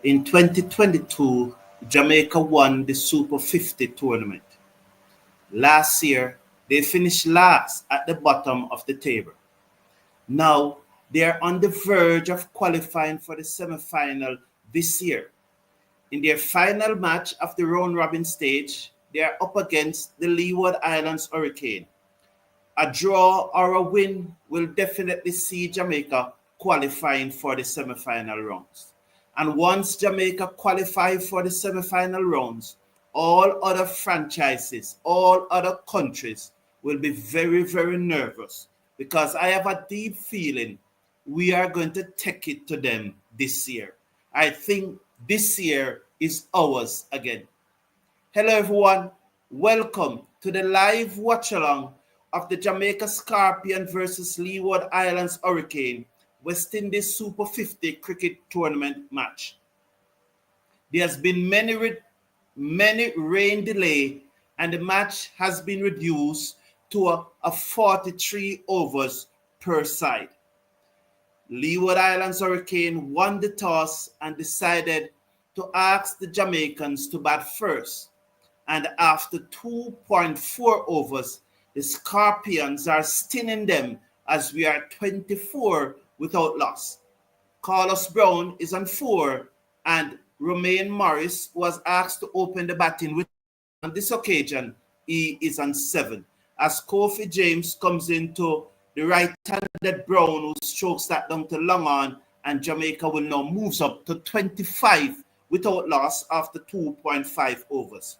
In 2022, Jamaica won the Super50 tournament. Last year, they finished last at the bottom of the table. Now, they are on the verge of qualifying for the semifinal this year. In their final match of the round-robin stage, they are up against the Leeward Islands Hurricanes. A draw or a win will definitely see Jamaica qualifying for the semifinal rounds. And once Jamaica qualify for the semifinal rounds, all other franchises, all other countries will be very, very nervous because I have a deep feeling we are going to take it to them this year. I think this year is ours again. Hello, everyone. Welcome to the live watch-along of the Jamaica Scorpion versus Leeward Islands Hurricane West Indies Super50 cricket tournament match. There has been many rain delay, and the match has been reduced to a 43 overs per side. Leeward Islands Hurricane won the toss and decided to ask the Jamaicans to bat first. And after 2.4 overs, the Scorpions are stinning them as we are 24 without loss. Carlos Brown is on 4 and Romain Morris was asked to open the batting with. On this occasion, he is on 7. As Kofi James comes into the right-handed Brown who strokes that down to long on, and Jamaica will now move up to 25 without loss after 2.5 overs.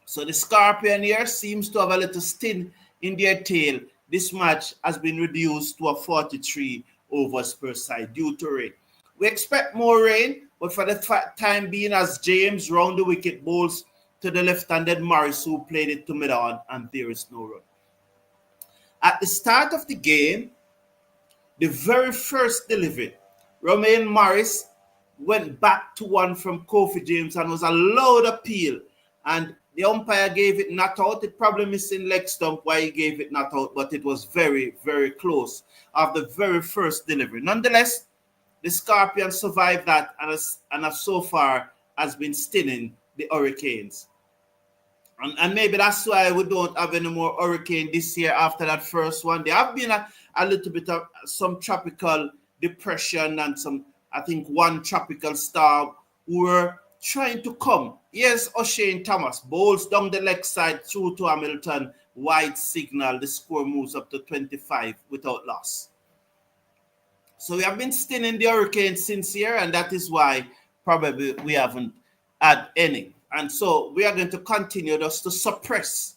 So the Scorpion here seems to have a little sting in their tail. This match has been reduced to a 43 overs per side due to rain. We expect more rain, but for the time being, as James round the wicket bowls to the left-handed Morris, who played it to mid-on, and there is no run. At the start of the game, the very first delivery, Romain Morris went back to one from Kofi James and was a loud appeal, and the umpire gave it not out. It probably missing leg stump why he gave it not out, but it was very, very close of the very first delivery. Nonetheless, the Scorpions survived that and so far has been stinning the Hurricanes. And maybe that's why we don't have any more hurricane this year after that first one. There have been a little bit of some tropical depression and some, I think, one tropical storm who were trying to come. Yes, O'Shane Thomas bowls down the leg side through to Hamilton. Wide signal. The score moves up to 25 without loss. So we have been stinning the Hurricanes since here, and that is why probably we haven't had any. And so we are going to continue just to suppress.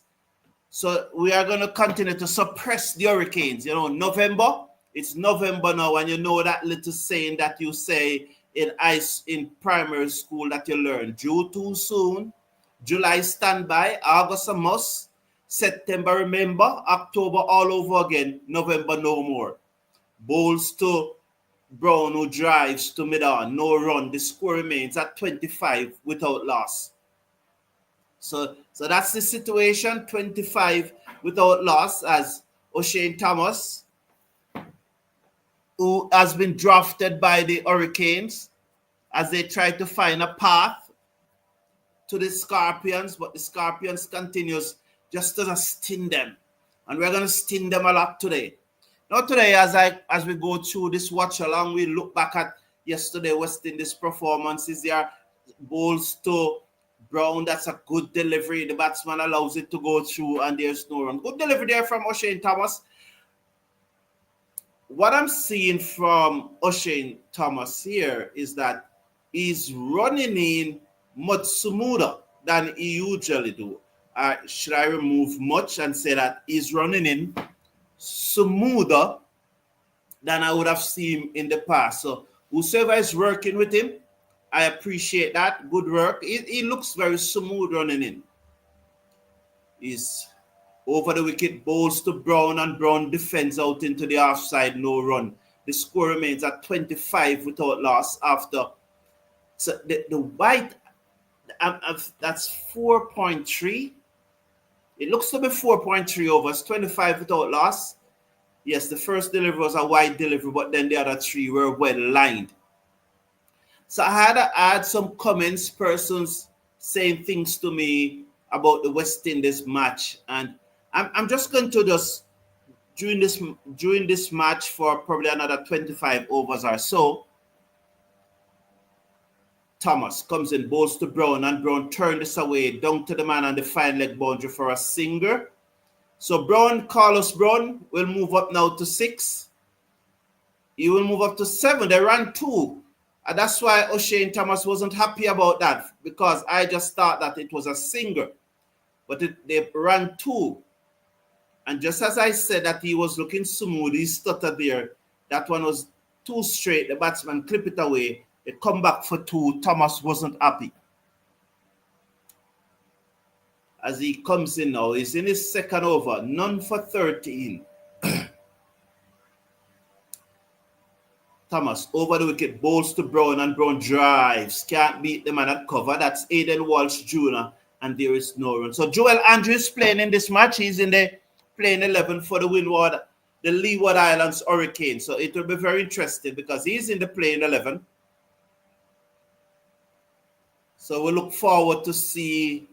So we are going to continue to suppress the Hurricanes. You know, November, it's November now, and you know that little saying that you say in primary school that you learn. June too soon, July standby, August a must, September remember, October all over again, November no more. Bowls to Brown who drives to mid-on, no run. The score remains at 25 without loss. So that's the situation, 25 without loss, as O'Shane Thomas, who has been drafted by the Hurricanes as they try to find a path to the Scorpions, but the Scorpions continues just to sting them. And we're going to sting them a lot today. Now today, as we go through this watch along, we look back at yesterday West Indies performances. There are bowls to Brown, that's a good delivery. The batsman allows it to go through and there's no run. Good delivery there from O'Shane Thomas. What I'm seeing from O'Shane Thomas here is that he's running in much smoother than he usually do. Should I remove much and say that he's running in smoother than I would have seen in the past? So whoever is working with him, I appreciate that. Good work. He looks very smooth running in. He's over the wicket, bowls to Brown, and Brown defends out into the offside, no run. The score remains at 25 without loss after. So the white, that's 4.3. It looks to be 4.3 overs, 25 without loss. Yes, the first delivery was a wide delivery, but then the other three were well lined. So I had some comments, persons saying things to me about the West Indies match, and I'm just going to just during this match for probably another 25 overs or so. Thomas comes in, bowls to Brown, and Brown turned this away down to the man on the fine leg boundary for a single. So Carlos Brown will move up now to 6. He will move up to 7. They ran 2. And that's why O'Shane Thomas wasn't happy about that, because I just thought that it was a single. But they ran 2. And just as I said that he was looking smooth, he stuttered there. That one was too straight. The batsman clipped it away. They come back for 2. Thomas wasn't happy. As he comes in now, he's in his second over. None for 13. Thomas over the wicket, bowls to Brown, and Brown drives. Can't beat the man at cover. That's Aiden Walsh Jr. And there is no run. So Joel Andrews playing in this match. He's in the playing 11 for the Leeward Islands Hurricanes. So it will be very interesting because he's in the playing 11. So we look forward to see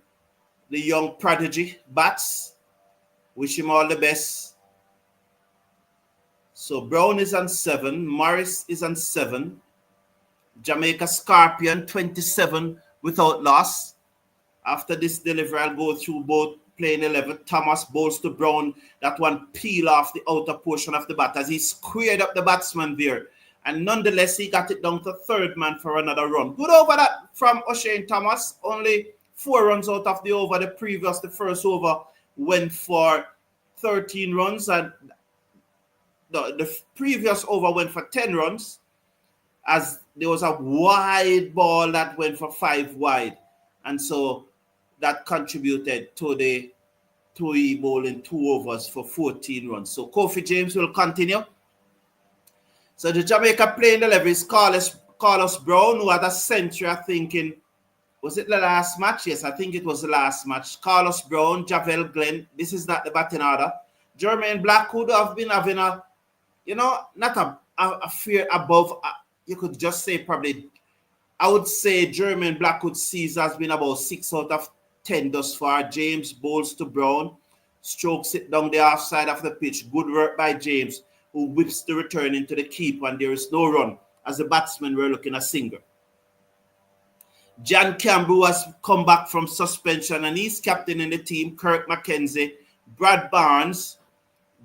the young prodigy bats. Wish him all the best. So Brown is on 7. Morris is on 7. Jamaica Scorpion 27 without loss. After this delivery, I'll go through both playing 11. Thomas bowls to Brown. That one peel off the outer portion of the bat as he squared up the batsman there. And nonetheless, he got it down to third man for another run. Good over that from O'Shane Thomas. Only 4 runs out of the over. The first over went for 13 runs. And the previous over went for 10 runs. As there was a wide ball that went for 5 wide. And so that contributed to the Toei bowling 2 overs for 14 runs. So Kofi James will continue. So the Jamaica playing 11 is Carlos Brown, who had a century, I think, was it the last match? Yes, I think it was the last match. Carlos Brown, Javel Glenn. This is not the batting order. Jermaine Blackwood have been having not a fear above. You could just say probably, I would say Jermaine Blackwood's season has been about 6 out of 10 thus far. James bowls to Brown, strokes it down the half side of the pitch. Good work by James, who whips the return into the keeper, and there is no run as the batsmen were looking a single. Jan Camber has come back from suspension, and he's captain in the team. Kirk McKenzie, Brad Barnes,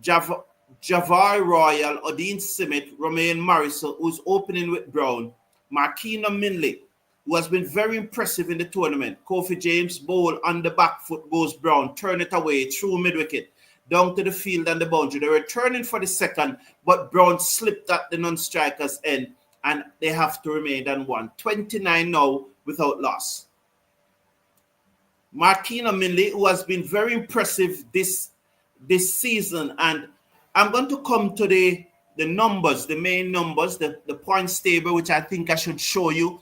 Javar Royal, Odin Simmet, Romain Morrison, who's opening with Brown, Markina Minley, who has been very impressive in the tournament. Kofi James bowl on the back foot, goes Brown, turn it away through mid-wicket, down to the field and the boundary. They were turning for the second, but Brown slipped at the non-striker's end, and they have to remain on 1. 29 now without loss. Markina Minley, who has been very impressive this season, and I'm going to come to the numbers, the main numbers, the points table, which I think I should show you,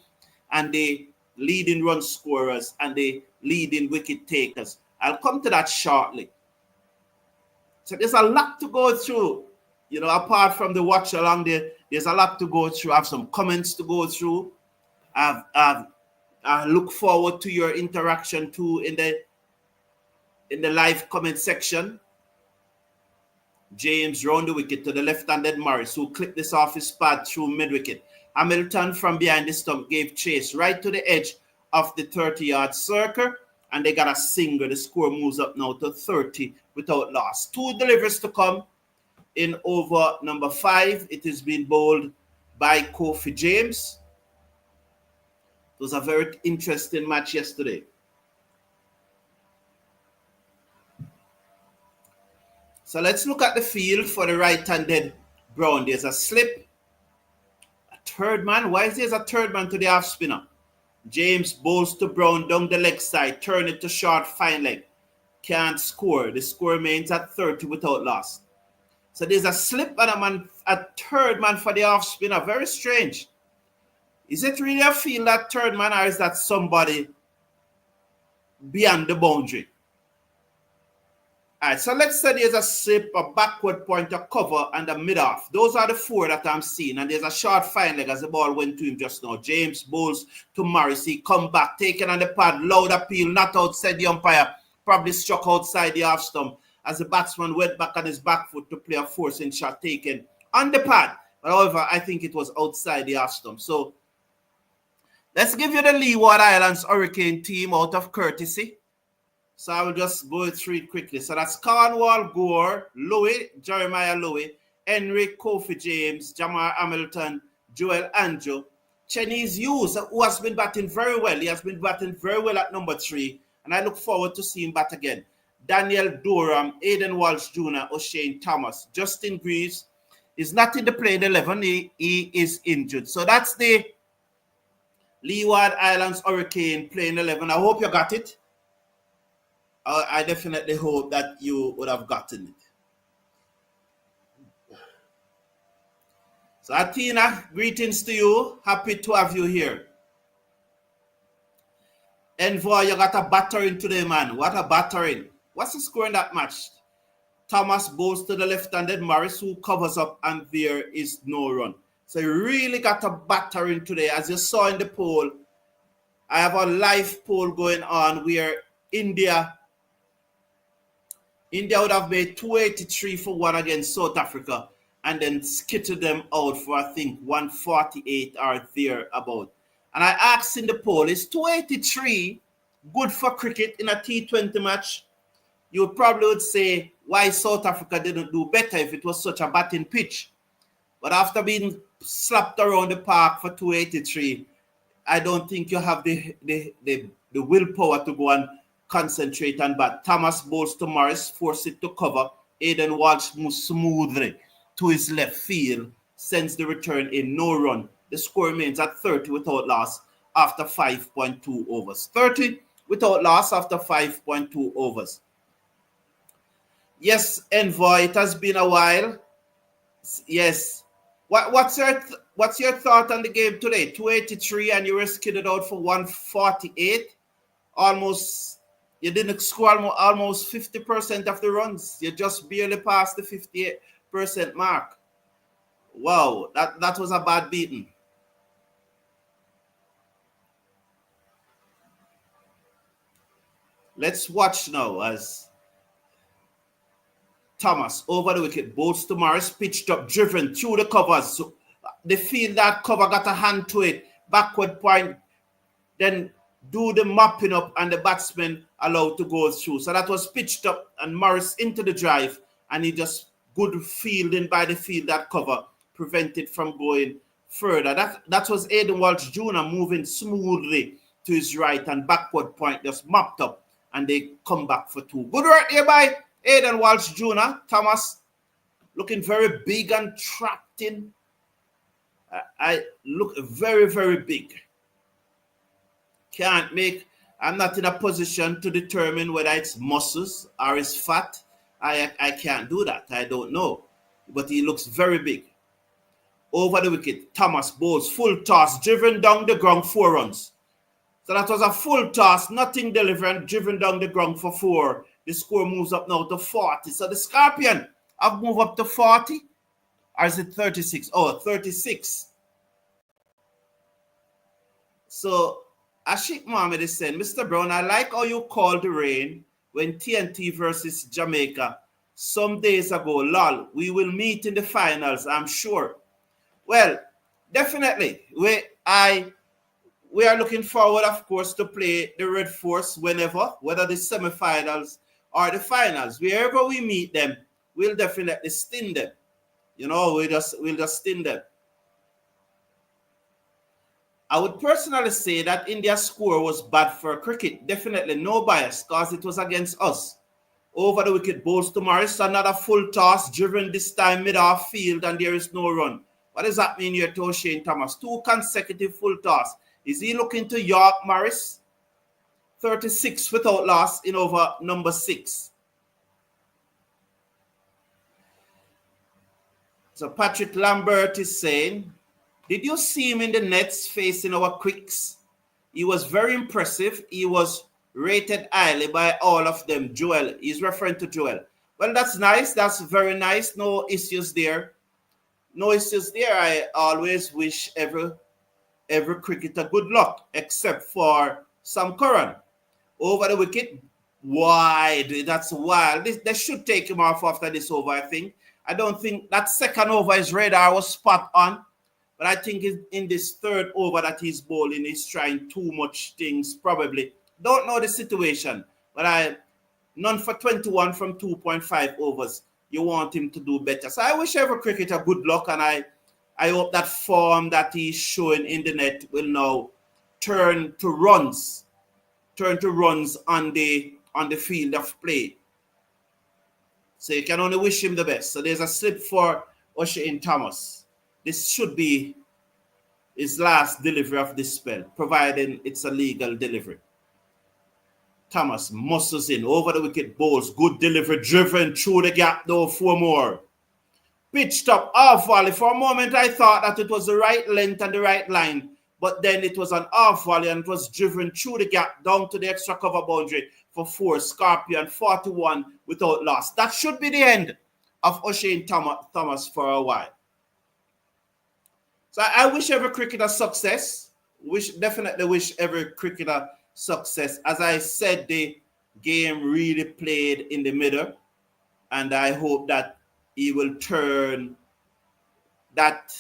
and the leading run scorers and the leading wicket takers. I'll come to that shortly. So there's a lot to go through, apart from the watch along there. There's a lot to go through. I have some comments to go through. I look forward to your interaction too in the live comment section. James round the wicket to the left-handed Morris, who clipped this off his pad through mid-wicket. Hamilton from behind the stump gave chase right to the edge of the 30-yard circle, and they got a single. The score moves up now to 30 without loss. 2 deliveries to come in over number 5. It has been bowled by Kofi James. It was a very interesting match yesterday. So let's look at the field for the right-handed Brown. There's a slip. A third man. Why is there a third man to the half spinner? James bowls to Brown down the leg side. Turn it to short, fine leg. Can't score. The score remains at 30 without loss. So there's a slip and a third man for the half spinner. Very strange. Is it really a field, that third man, or is that somebody beyond the boundary? All right, so let's say there's a slip, a backward point, a cover, and a mid-off. Those are the four that I'm seeing. And there's a short fine leg as the ball went to him just now. James bowls to Morris. He come back, taken on the pad, loud appeal, not outside the umpire. Probably struck outside the half stump as the batsman went back on his back foot to play a forcing shot taken on the pad. However, I think it was outside the half stump. So let's give you the Leeward Islands Hurricane team out of courtesy. So I will just go through it quickly. So that's Cornwall, Gore, Louis, Jeremiah Louis, Henry, Kofi James, Jamar Hamilton, Joel Anjo, Chenese Hughes, who has been batting very well. He has been batting very well at number 3. And I look forward to seeing him bat again. Daniel Doram, Aidan Walsh Jr., O'Shane Thomas, Justin Greaves is not in the playing 11. He is injured. So that's the Leeward Islands Hurricane playing 11. I hope you got it. I definitely hope that you would have gotten it. So Athena, greetings to you. Happy to have you here. Envoy, you got a battering today, man. What a battering. What's the score in that match? Thomas bowls to the left-handed Morris, who covers up, and there is no run. So you really got a battering today. As you saw in the poll, I have a live poll going on where India would have made 283 for 1 against South Africa and then skittered them out for, I think, 148 or thereabout. And I asked in the poll, is 283 good for cricket in a T20 match? You probably would say why South Africa didn't do better if it was such a batting pitch. But after being slapped around the park for 283, I don't think you have the willpower to go and concentrate and bat. Thomas bowls to Morris, force it to cover. Aidan Walsh moves smoothly to his left field, sends the return in, no run. The score remains at 30 without loss after 5.2 overs. 30 without loss after 5.2 overs. Yes, Envoy, it has been a while. Yes. What's your thought on the game today? 283 and you were skidded out for 148. Almost. You didn't score almost 50% of the runs. You just barely passed the 58% mark. Wow, that was a bad beating. Let's watch now as Thomas over the wicket, bowls to Morris, pitched up, driven through the covers. So the field that cover got a hand to it, backward point, then do the mopping up and the batsman allowed to go through. So that was pitched up and Morris into the drive and he just good fielding by the field that cover prevented from going further. That was Aidan Walsh Jr. moving smoothly to his right and backward point just mopped up and they come back for 2. Good work here by Aidan Walsh Jr. Thomas looking very big and trapped in. I look very, very big. I'm not in a position to determine whether it's muscles or it's fat. I can't do that. I don't know. But he looks very big. Over the wicket, Thomas bowls, full toss, driven down the ground, 4 runs. So that was a full toss, nothing delivering, driven down the ground for 4. The score moves up now to 40. So the Scorpion have moved up to 40. Or is it 36? Oh, 36. So Ashik Mohammed is saying, Mr. Brown, I like how you called the rain when TNT versus Jamaica some days ago. Lol, we will meet in the finals, I'm sure. Well, definitely. We are looking forward, of course, to play the Red Force whenever, whether the semifinals or the finals. Wherever we meet them, we'll definitely sting them. You know, we'll just sting them. I would personally say that India's score was bad for cricket. Definitely no bias because it was against us. Over the wicket, bowls to Morris, another full toss, driven this time mid-off field, and there is no run. What does that mean here to O'Shane Thomas? 2 consecutive full toss. Is he looking to York Morris? 36 without loss in over number 6. So Patrick Lambert is saying, did you see him in the nets facing our quicks? He was very impressive. He was rated highly by all of them. Joel, he's referring to Joel. Well, that's nice. That's very nice. No issues there. No issues there. I always wish every cricketer good luck, except for Sam Curran. Over the wicket, wide. That's wild. They should take him off after this over, I think. I don't think that second over his radar was spot on. But I think in this third over that he's bowling, he's trying too much things, probably. Don't know the situation. But none for 21 from 2.5 overs. You want him to do better. So I wish every cricketer good luck, and I hope that form that he's showing in the net will now turn to runs on the field of play. So you can only wish him the best. So there's a slip for Oshane Thomas. This should be his last delivery of this spell, providing it's a legal delivery. Thomas muscles in, over the wicket, bowls, good delivery, driven through the gap though, 4 more. Pitched up, off volley. For a moment I thought that it was the right length and the right line, but then it was an off volley and it was driven through the gap down to the extra cover boundary for 4. Scorpion 41 without loss. That should be the end of Oshane Thomas for a while. So I wish every cricketer success. Definitely wish every cricketer success. As I said, the game really played in the middle, and I hope that he will turn that,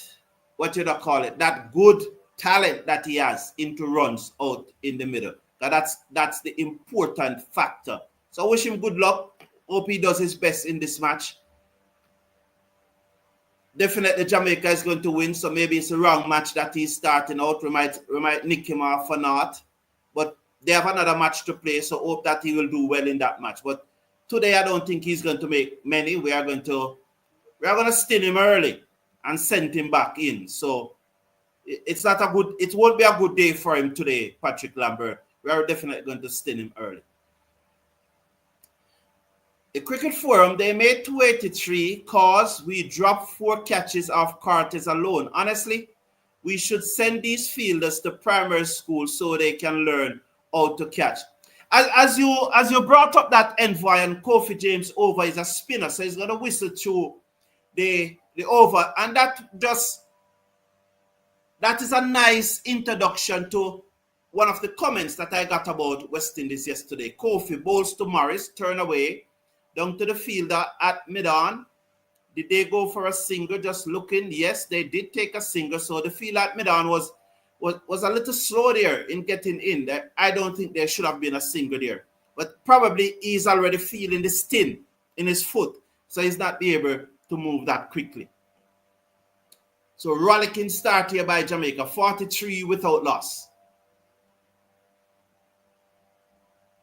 that good talent that he has into runs out in the middle. That's the important factor. So I wish him good luck. Hope he does his best in this match. Definitely Jamaica is going to win, so maybe it's a wrong match that he's starting out. We might nick him off or not. But they have another match to play, so hope that he will do well in that match. But today I don't think he's going to make many. We are going to stun him early and send him back in. So it won't be a good day for him today, Patrick Lambert. We are definitely going to stun him early. The Cricket Forum, they made 283 cause we dropped 4 catches off Cortez alone. Honestly, we should send these fielders to primary school so they can learn how to catch. As you brought up that envoy, and Kofi James over is a spinner, so he's going to whistle through the over. And that is a nice introduction to one of the comments that I got about West Indies yesterday. Kofi bowls to Morris, turn away, down to the fielder at mid-on. Did they go for a single? Just looking. Yes, they did take a single. So the fielder at mid-on was a little slow there in getting in. I don't think there should have been a single there. But probably he's already feeling the sting in his foot. So he's not be able to move that quickly. So rollicking start here by Jamaica. 43 without loss.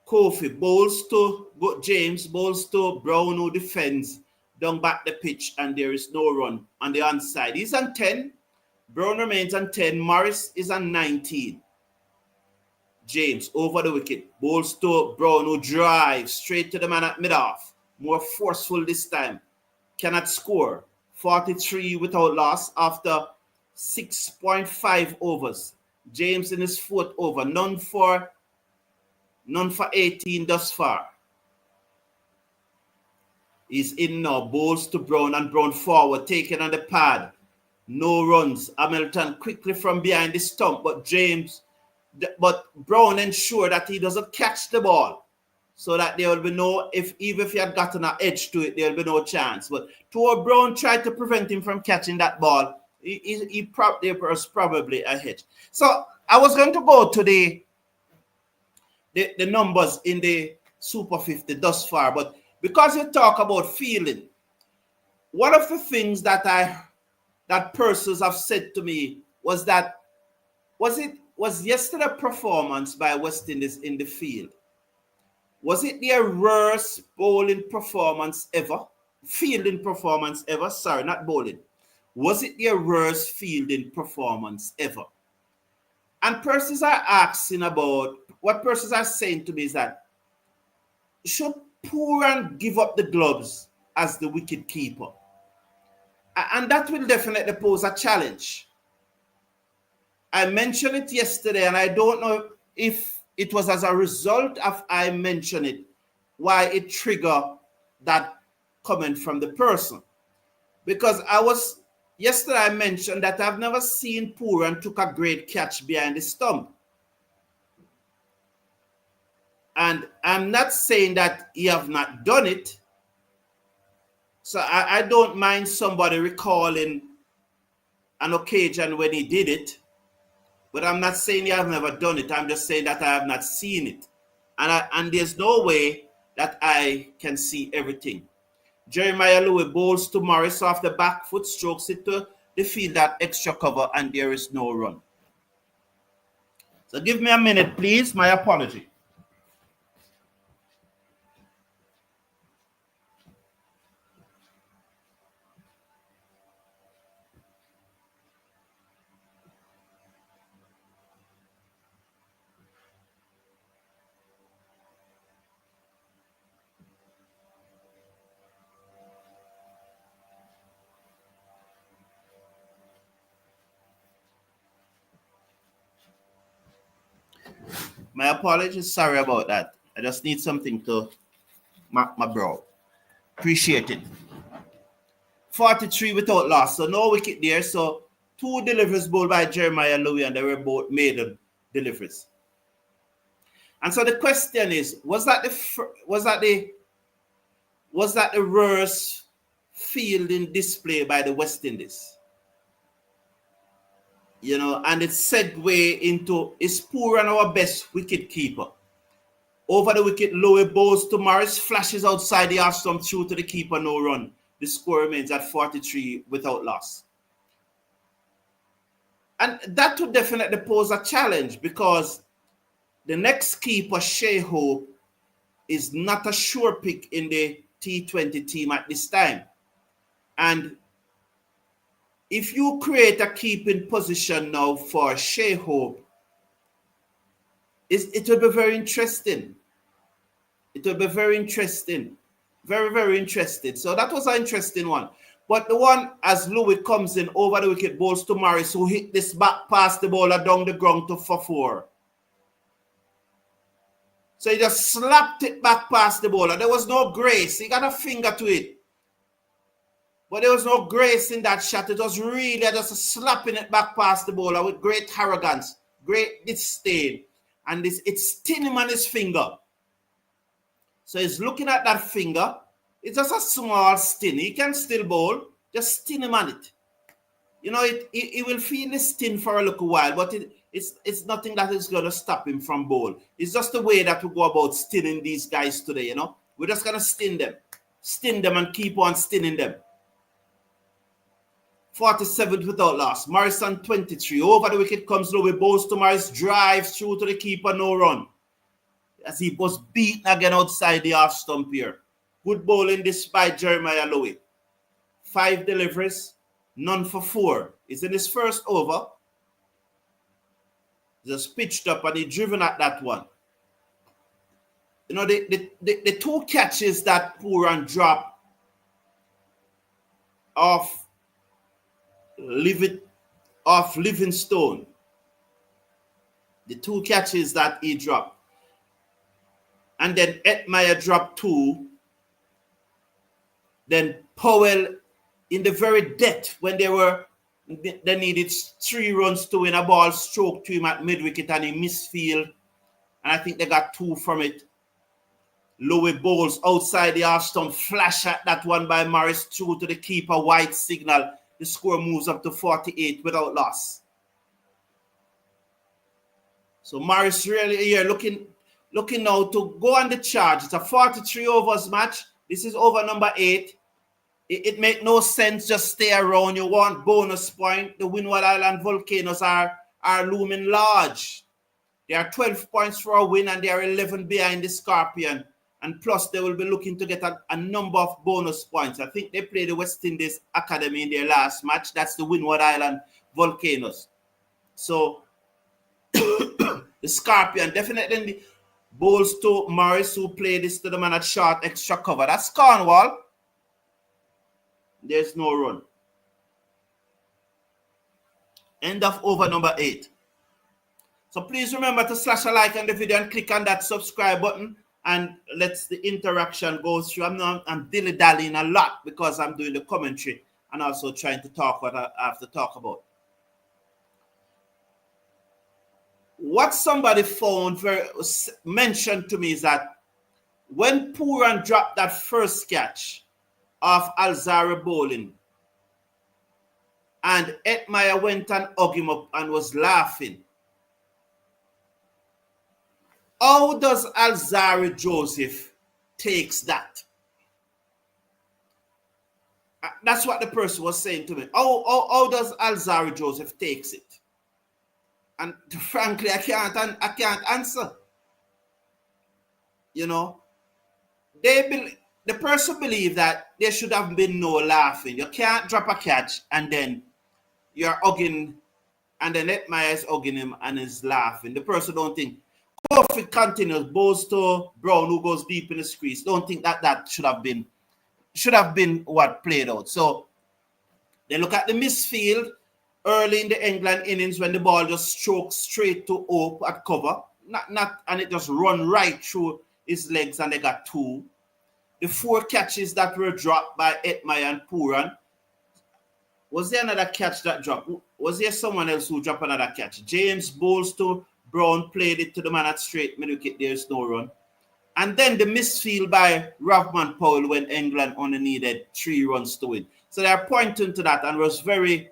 Kofi bowls to James, bowls to Brown, who defends down back the pitch, and there is no run on the onside. He's on 10. Brown remains on 10. Morris is on 19. James over the wicket, bowls to Brown, who drives straight to the man at mid-off. More forceful this time. Cannot score. 43 without loss after 6.5 overs. James in his 4th over. None for 18 thus far. He's in now. Bowls to Brown, and Brown forward, taken on the pad. No runs. Hamilton quickly from behind the stump, but Brown ensured that he doesn't catch the ball, so that there will be no, even if he had gotten an edge to it, there will be no chance. But Brown tried to prevent him from catching that ball. There was probably a hedge. So I was going to go to the numbers in the Super 50 thus far, but because you talk about feeling, one of the things that persons have said to me was that was yesterday performance by West Indies in the field, was it their worst bowling performance ever? Fielding performance ever? Sorry, not bowling. Was it their worst fielding performance ever? And persons are asking about, what persons are saying to me is that, should Pooran give up the gloves as the wicket keeper? And that will definitely pose a challenge. I mentioned it yesterday, and I don't know if it was as a result of I mentioned it, why it triggered that comment from the person. Because yesterday I mentioned that I've never seen Pooran took a great catch behind the stump. And I'm not saying that he have not done it. So I don't mind somebody recalling an occasion when he did it. But I'm not saying he have never done it. I'm just saying that I have not seen it. And there's no way that I can see everything. Jeremiah Louis bowls to Morris off the back foot, strokes it to the field at extra cover, and there is no run. So give me a minute, please. My apology. My apologies. Sorry about that. I just need something to mark my brow. Appreciate it. 43 without loss. So no wicket there. So 2 deliveries bowled by Jeremiah Louis, and they were both made deliveries. And so the question is, was that the worst fielding display by the West Indies? And it segued into, is Pooran our best wicket keeper? Over the wicket, Louis bowls to Morris, flashes outside the half stump, through to the keeper, no run. The score remains at 43 without loss. And that would definitely pose a challenge, because the next keeper, Shea Hope, is not a sure pick in the T20 team at this time. And if you create a keeping position now for Shea Hope, it will be very interesting. It will be very interesting. Very, very interesting. So that was an interesting one. But the one, as Louis comes in over the wicket, bowls to Morris, who hit this back past the bowler down the ground for 4. So he just slapped it back past the bowler. There was no grace. He got a finger to it. But there was no grace in that shot. It was really just slapping it back past the bowler with great arrogance, great disdain. And it's stinging on his finger. So he's looking at that finger. It's just a small sting. He can still bowl. Just sting him on it. He will feel the sting for a little while, but it's nothing that is going to stop him from bowl. It's just the way that we go about stinging these guys today, We're just going to sting them and keep on stinging them. 47th without loss. Morrison 23. Over the wicket comes Louis, bowls to Morris, drives through to the keeper, no run. As he was beaten again outside the half stump here. Good bowling despite Jeremiah Louis. 5 deliveries, none for 4. He's in his first over. Just pitched up and he driven at that one. The 2 catches that Pooran dropped off Livingstone. The 2 catches that he dropped. And then Edmeyer dropped 2. Then Powell, in the very depth, when they needed 3 runs to win, a ball stroked to him at mid-wicket and he missed field. And I think they got 2 from it. Louis bowls outside the half stump, flash at that one by Morris, through to the keeper, white signal. The score moves up to 48 without loss. So Morris really here looking now to go on the charge. It's a 43 overs match. This is over number 8. It makes no sense just stay around. You want bonus point. The Windward Islands Volcanoes are looming large. They are 12 points for a win and they are 11 behind the Scorpion. And plus, they will be looking to get a number of bonus points. I think they played the West Indies Academy in their last match. That's the Windward Islands Volcanoes. So, the Scorpion definitely bowls to Morris, who played this to the man at short extra cover. That's Cornwall. There's no run. End of over number 8. So please remember to slash a like on the video and click on that subscribe button and lets the interaction go through. I'm dilly-dallying a lot because I'm doing the commentary and also trying to talk what I have to talk about. What somebody mentioned to me is that when Pooran dropped that first catch of Alzara bowling, and Edmire went and hugged him up and was laughing, how does Alzara Joseph takes that? That's what the person was saying to me. How does Alzara Joseph takes it? And frankly, I can't answer. You know, the person believes that there should have been no laughing. You can't drop a catch and then you're hugging, and then Edmire is hugging him and is laughing. The person don't think. If it continues, bows to Brown, who goes deep in the crease, don't think that should have been what played out. So they look at the misfield early in the England innings when the ball just strokes straight to Hope at cover, and it just run right through his legs, and they got 2. The 4 catches that were dropped by Edmire and Pooran. Was there another catch that dropped? Was there someone else who dropped another catch? James bowls to Brown, played it to the man at straight mid-wicket. There's no run. And then the misfield by Rovman Powell when England only needed 3 runs to win. So they are pointing to that and was very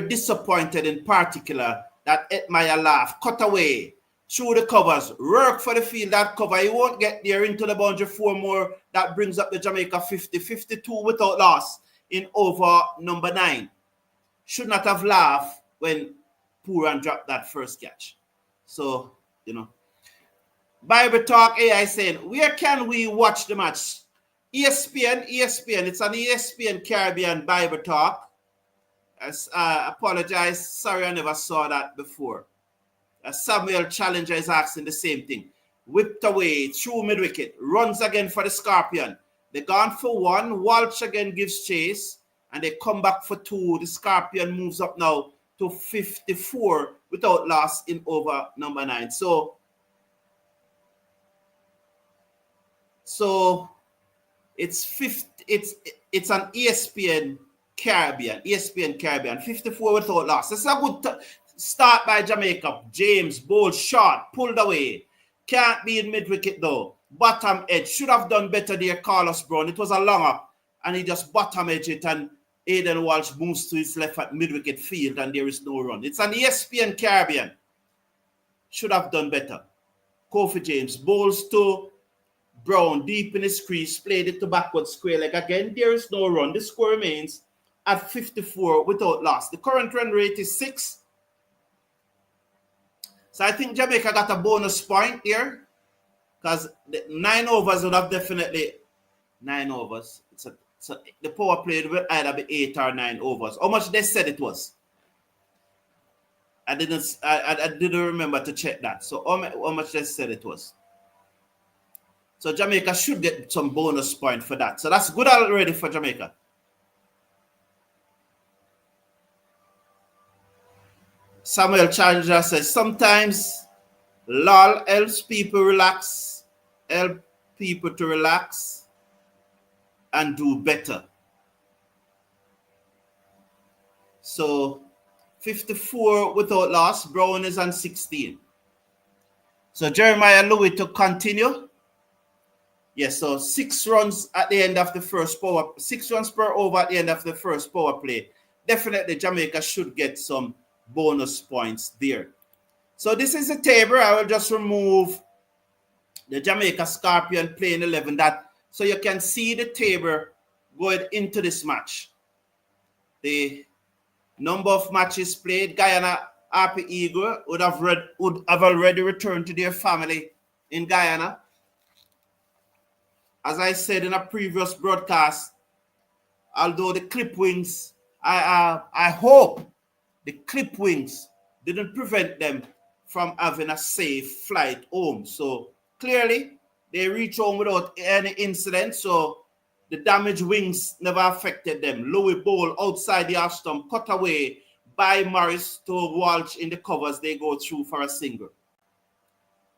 disappointed in particular that Edmire laughed, cut away through the covers, work for the field that cover. He won't get there into the boundary 4 more. That brings up the Jamaica 52 without loss in over number 9. Should not have laughed when Pooran dropped that first catch. So, you know. Bible Talk AI saying, where can we watch the match? ESPN. It's an ESPN Caribbean Bible Talk. I apologize. Sorry, I never saw that before. Samuel Challenger is asking the same thing. Whipped away through mid-wicket. Runs again for the Scorpion. They gone for 1. Walsh again gives chase. And they come back for 2. The Scorpion moves up now to 54 without loss in over number 9. So it's an ESPN Caribbean. 54 without loss. This is a good start by Jamaica. James bowled short, pulled away. Can't be in mid-wicket though. Bottom edge. Should have done better there, Carlos Brown. It was a long up. And he just bottom edge it, and Aidan Walsh moves to his left at mid-wicket field, and there is no run. It's an ESPN Caribbean. Should have done better. Kofi James bowls to Brown deep in his crease, played it to backward square leg again. There is no run. The score remains at 54 without loss. The current run rate is 6. So I think Jamaica got a bonus point here because the 9 overs would have definitely 9 overs. So the power play will either be 8 or 9 overs. How much they said it was? I didn't remember to check that. So how much they said it was? So Jamaica should get some bonus point for that. So that's good already for Jamaica. Samuel Challenger says, sometimes LOL helps people to relax and do better. So 54 without loss. Brown is on 16. So Jeremiah Louis to continue. Yes, so 6 runs at the end of the first 6 runs per over at the end of the first power play. Definitely Jamaica should get some bonus points there. So this is the table. I will just remove the Jamaica Scorpion playing 11 so you can see the table going into this match. The number of matches played. Guyana Happy Eagle would have already returned to their family in Guyana. As I said in a previous broadcast, although the clip wings, I hope the clip wings didn't prevent them from having a safe flight home. So clearly, they reached home without any incident. So the damaged wings never affected them. Louis Bowl outside the half stump, cut away by Morris to Walsh in the covers. They go through for a single.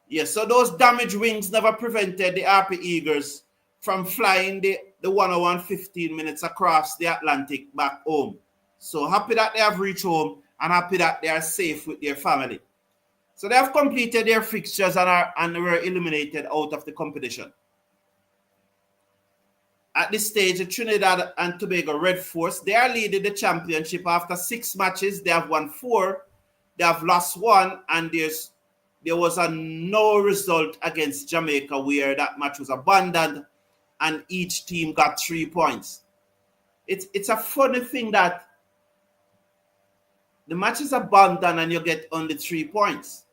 Yes, so those damaged wings never prevented the RP Eagles from flying the 101 15 minutes across the Atlantic back home. So happy that they have reached home and happy that they are safe with their family. So they have completed their fixtures and were eliminated out of the competition. At this stage, the Trinidad and Tobago Red Force, they are leading the championship after 6 matches. They have won 4, they have lost 1, and there was no result against Jamaica where that match was abandoned and each team got 3 points. It's a funny thing that the match is abandoned and you get only 3 points.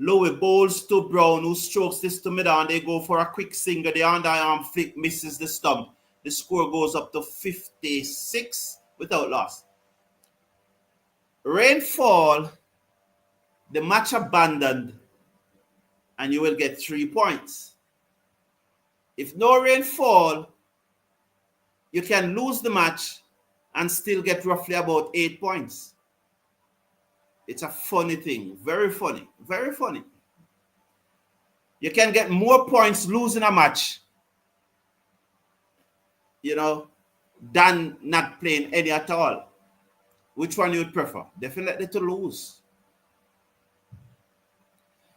Lowe bowls to Brown, who strokes this to middle, and they go for a quick single. The underarm flick misses the stump. The score goes up to 56 without loss. Rainfall, the match abandoned, and you will get 3 points. If no rainfall, you can lose the match and still get roughly about 8 points. It's a funny thing. Very funny. Very funny. You can get more points losing a match, than not playing any at all. Which one you would prefer? Definitely to lose.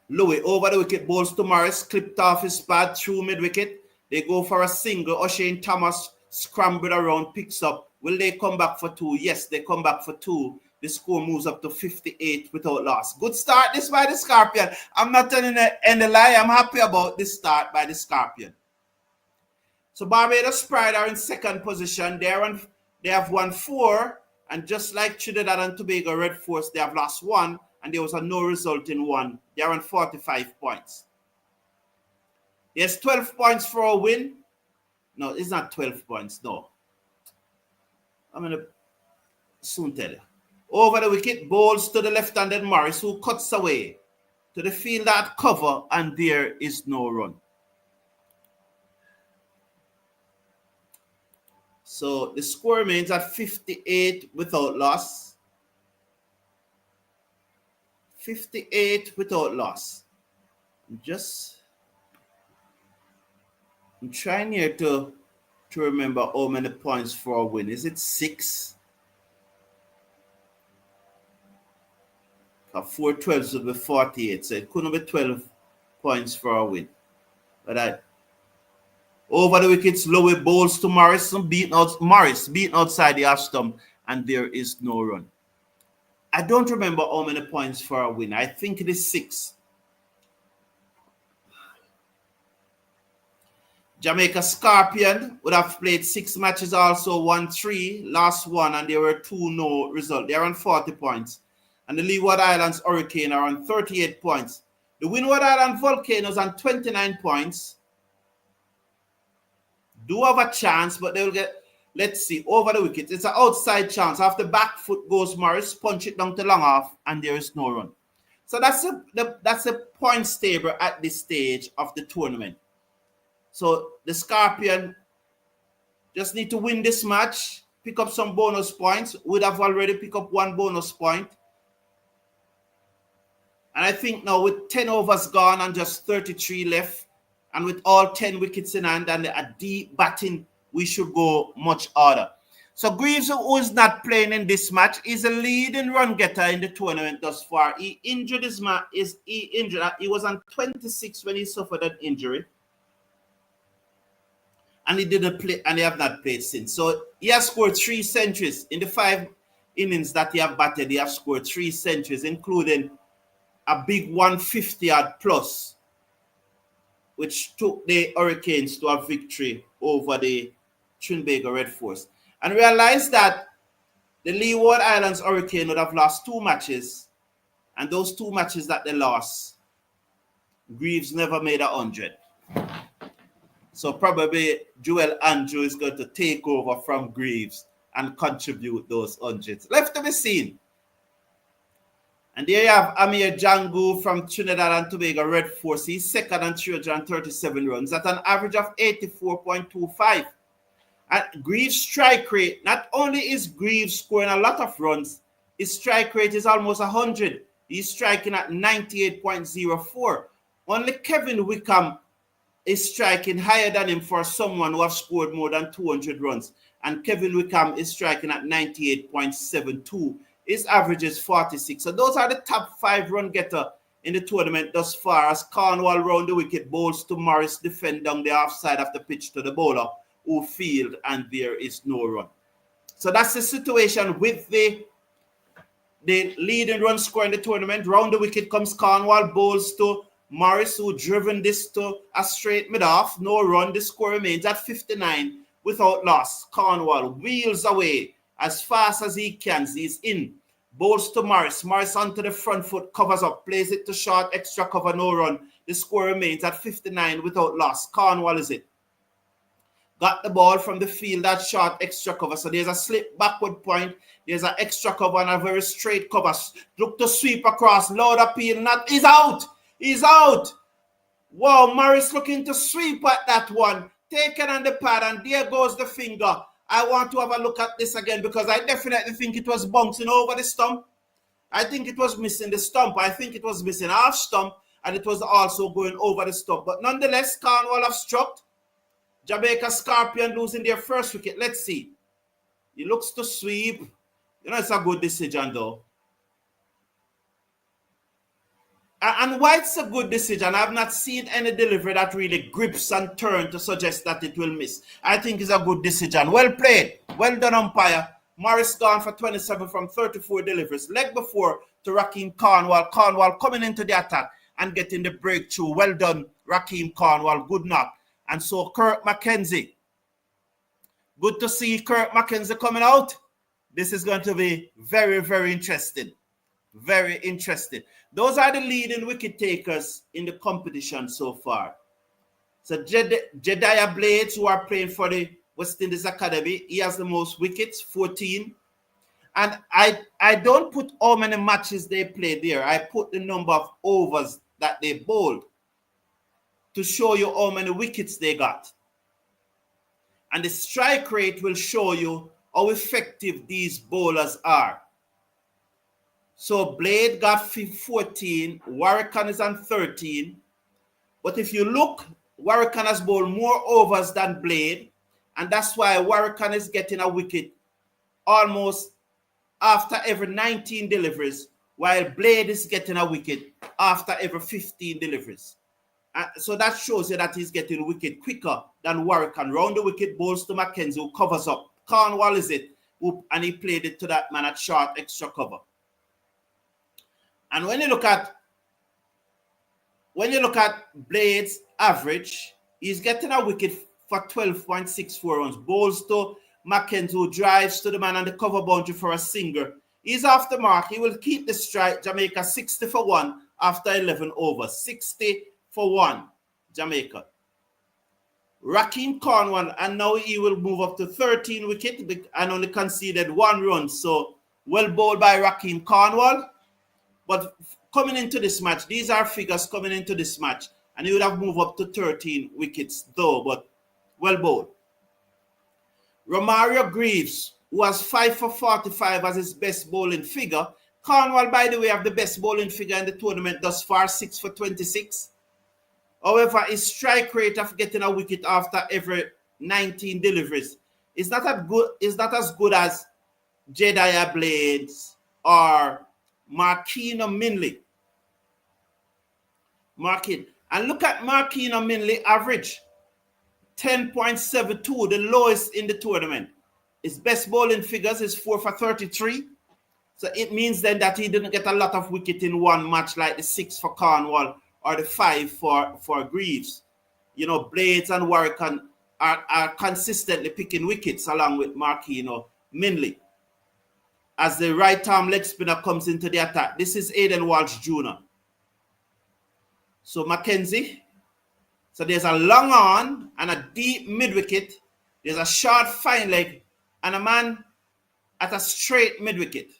Louis over the wicket, bowls to Morris, clipped off his pad through mid-wicket. They go for a single. O'Shane Thomas scrambled around, picks up. Will they come back for 2? Yes, they come back for 2. The score moves up to 58 without loss. Good start this by the Scorpion. I'm not telling any lie. I'm happy about this start by the Scorpion. So Barbados Pride are in second position. They have won 4. And just like Trinidad and Tobago Red Force, they have lost 1. And there was no result in 1. They are on 45 points. There's 12 points for a win. No, it's not 12 points. No. I'm going to soon tell you. Over the wicket, bowls to the left-handed Morris, who cuts away to the field at cover, and there is no run. So the score remains at 58 without loss. 58 without loss. I'm trying here to remember how many points for a win. Is it 6? 4 12s would be 48, so it couldn't be 12 points for a win. But over the wickets, Lowe bowls to Morris, beaten outside the half stump, and there is no run. I don't remember how many points for a win. I think it is 6. Jamaica Scorpion would have played 6 matches, also won 3, lost 1, and there were 2 no result. They are on 40 points. And the Leeward Islands Hurricanes are on 38 points. The Windward Islands Volcanoes on 29 points. Do have a chance, but they will get, let's see, over the wicket. It's an outside chance. After back foot goes Morris, punch it down to long off, and there is no run. So that's a points table at this stage of the tournament. So the Scorpion just need to win this match, pick up some bonus points. Would have already picked up 1 bonus point. And I think now with 10 overs gone and just 33 left, and with all 10 wickets in hand and a deep batting, we should go much harder. So Greaves, who is not playing in this match, is a leading run getter in the tournament thus far. He injured his match. He was on 26 when he suffered an injury. And he didn't play, and he have not played since. So he has scored 3 centuries. In the 5 innings that he have batted, he have scored 3 centuries, including a big 150-yard plus, which took the Hurricanes to a victory over the Trinbago Red Force. And realized that the Leeward Islands Hurricane would have lost 2 matches, and those 2 matches that they lost, Greaves never made 100. So probably Joel Andrew is going to take over from Greaves and contribute those 100s. Left to be seen. And there you have Amir Django from Trinidad and Tobago Red Force. He's second on 337 runs at an average of 84.25. And Greaves' strike rate, not only is Greaves scoring a lot of runs, his strike rate is almost 100. He's striking at 98.04. Only Kevin Wickham is striking higher than him for someone who has scored more than 200 runs. And Kevin Wickham is striking at 98.72. His average is 46. So those are the top 5 run getter in the tournament thus far, as Cornwall round the wicket, bowls to Morris, defend down the offside of the pitch to the bowler, who field, and there is no run. So that's the situation with the leading run scorer in the tournament. Round the wicket comes Cornwall, bowls to Morris, who driven this to a straight mid-off. No run. The score remains at 59 without loss. Cornwall wheels away as fast as he can. He's in. Bowls to Morris. Morris onto the front foot, covers up, plays it to short, extra cover, no run. The score remains at 59 without loss. Cornwall is it. Got the ball from the field, that short extra cover. So there's a slip backward point. There's an extra cover and a very straight cover. Look to sweep across. Loud appeal. Not. He's out. He's out. Wow, Morris looking to sweep at that one. Taken on the pad, and there goes the finger. I want to have a look at this again because I definitely think it was bouncing over the stump. I think it was missing the stump. I think it was missing half stump, and it was also going over the stump. But nonetheless, Cornwall have struck. Jamaica Scorpion losing their first wicket. Let's see. He looks to sweep. You know, it's a good decision, though. And why it's a good decision, I've not seen any delivery that really grips and turns to suggest that it will miss. I think it's a good decision. Well played. Well done, umpire. Morris gone for 27 from 34 deliveries. Leg before to Raheem Cornwall. Cornwall coming into the attack and getting the breakthrough. Well done, Raheem Cornwall. Good knock. And so Kirk McKenzie. Good to see Kirk McKenzie coming out. This is going to be very, very interesting. Very interesting. Those are the leading wicket takers in the competition so far. So Jediah Blades, who are playing for the West Indies Academy, he has the most wickets, 14. And I don't put how many matches they played there. I put the number of overs that they bowled to show you how many wickets they got. And the strike rate will show you how effective these bowlers are. So Blade got 14, Warrican is on 13. But if you look, Warrican has bowled more overs than Blade, and that's why Warrican is getting a wicket almost after every 19 deliveries, while Blade is getting a wicket after every 15 deliveries. So that shows you that he's getting wicket quicker than Warrican. Round the wicket, bowls to McKenzie, who covers up. Cornwall is it, and he played it to that man at short extra cover. And when you look at Blade's average, he's getting a wicket for 12.64 runs. Bowls to McKenzie, who drives to the man on the cover boundary for a single. He's off the mark. He will keep the strike. Jamaica 60 for 1 after 11 overs. 60 for 1, Jamaica. Raheem Cornwall, and now he will move up to 13 wicket and only conceded 1 run. So well bowled by Raheem Cornwall. But coming into this match, these are figures coming into this match, and he would have moved up to 13 wickets though, but well bowled. Romario Greaves, who has 5 for 45 as his best bowling figure. Cornwall, by the way, have the best bowling figure in the tournament thus far, 6 for 26. However, his strike rate of getting a wicket after every 19 deliveries is not as good as Jediah Blades or Marquino Minley. And look at Marquino Minley average. 10.72, the lowest in the tournament. His best bowling figures is 4 for 33. So it means then that he didn't get a lot of wicket in one match like the 6 for Cornwall or the 5 for Greaves. You know, Blades and Warwick are consistently picking wickets along with Marquino Minley. As the right-arm leg spinner comes into the attack. This is Aiden Walsh Jr. So McKenzie. So there's a long on and a deep mid-wicket. There's a short fine leg and a man at a straight mid-wicket.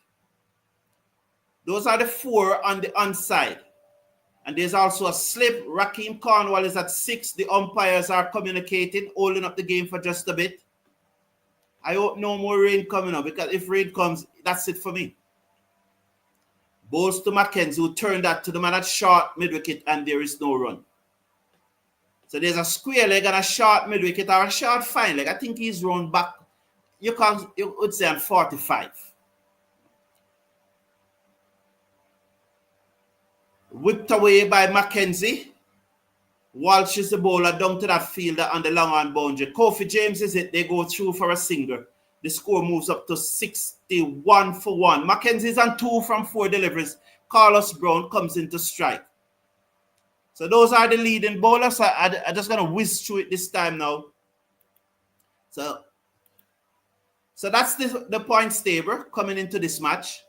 Those are the 4 on the onside. And there's also a slip. Raheem Cornwall is at 6. The umpires are communicating, holding up the game for just a bit. I hope no more rain coming up, because if rain comes, that's it for me. Balls to McKenzie, who turned that to the man at short mid-wicket, and there is no run. So there's a square leg and a short mid-wicket or a short fine leg. I think he's run back. You would say on 45. Whipped away by McKenzie. Walsh is the bowler down to that fielder on the long on boundary. Kofi James is it. They go through for a single. The score moves up to 61 for 1. McKenzie is on 2 from 4 deliveries. Carlos Brown comes into strike. So those are the leading bowlers. I'm just going to whiz through it this time now. So that's the points table coming into this match.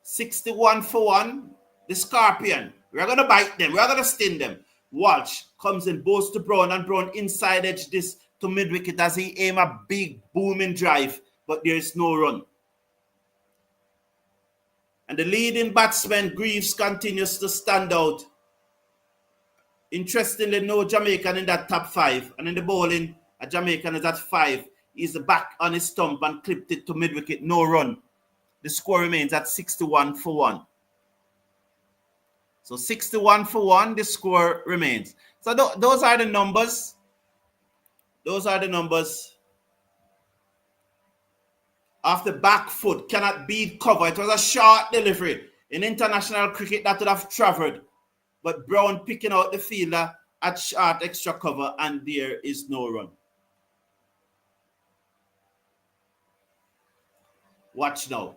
61 for 1. The Scorpion. We're going to bite them. We're going to sting them. Walsh comes in, bowls to Brown, and Brown inside edge this to mid-wicket as he aim a big booming drive, but there is no run. And the leading batsman, Greaves, continues to stand out. Interestingly, no Jamaican in that top 5. And in the bowling, a Jamaican is at 5. He's back on his stump and clipped it to mid-wicket, no run. The score remains at 61 for 1. So 61 for 1, the score remains. So those are the numbers. Those are the numbers of the back foot. Cannot beat cover. It was a short delivery. In international cricket, that would have traveled. But Brown picking out the fielder at short extra cover, and there is no run. Watch now.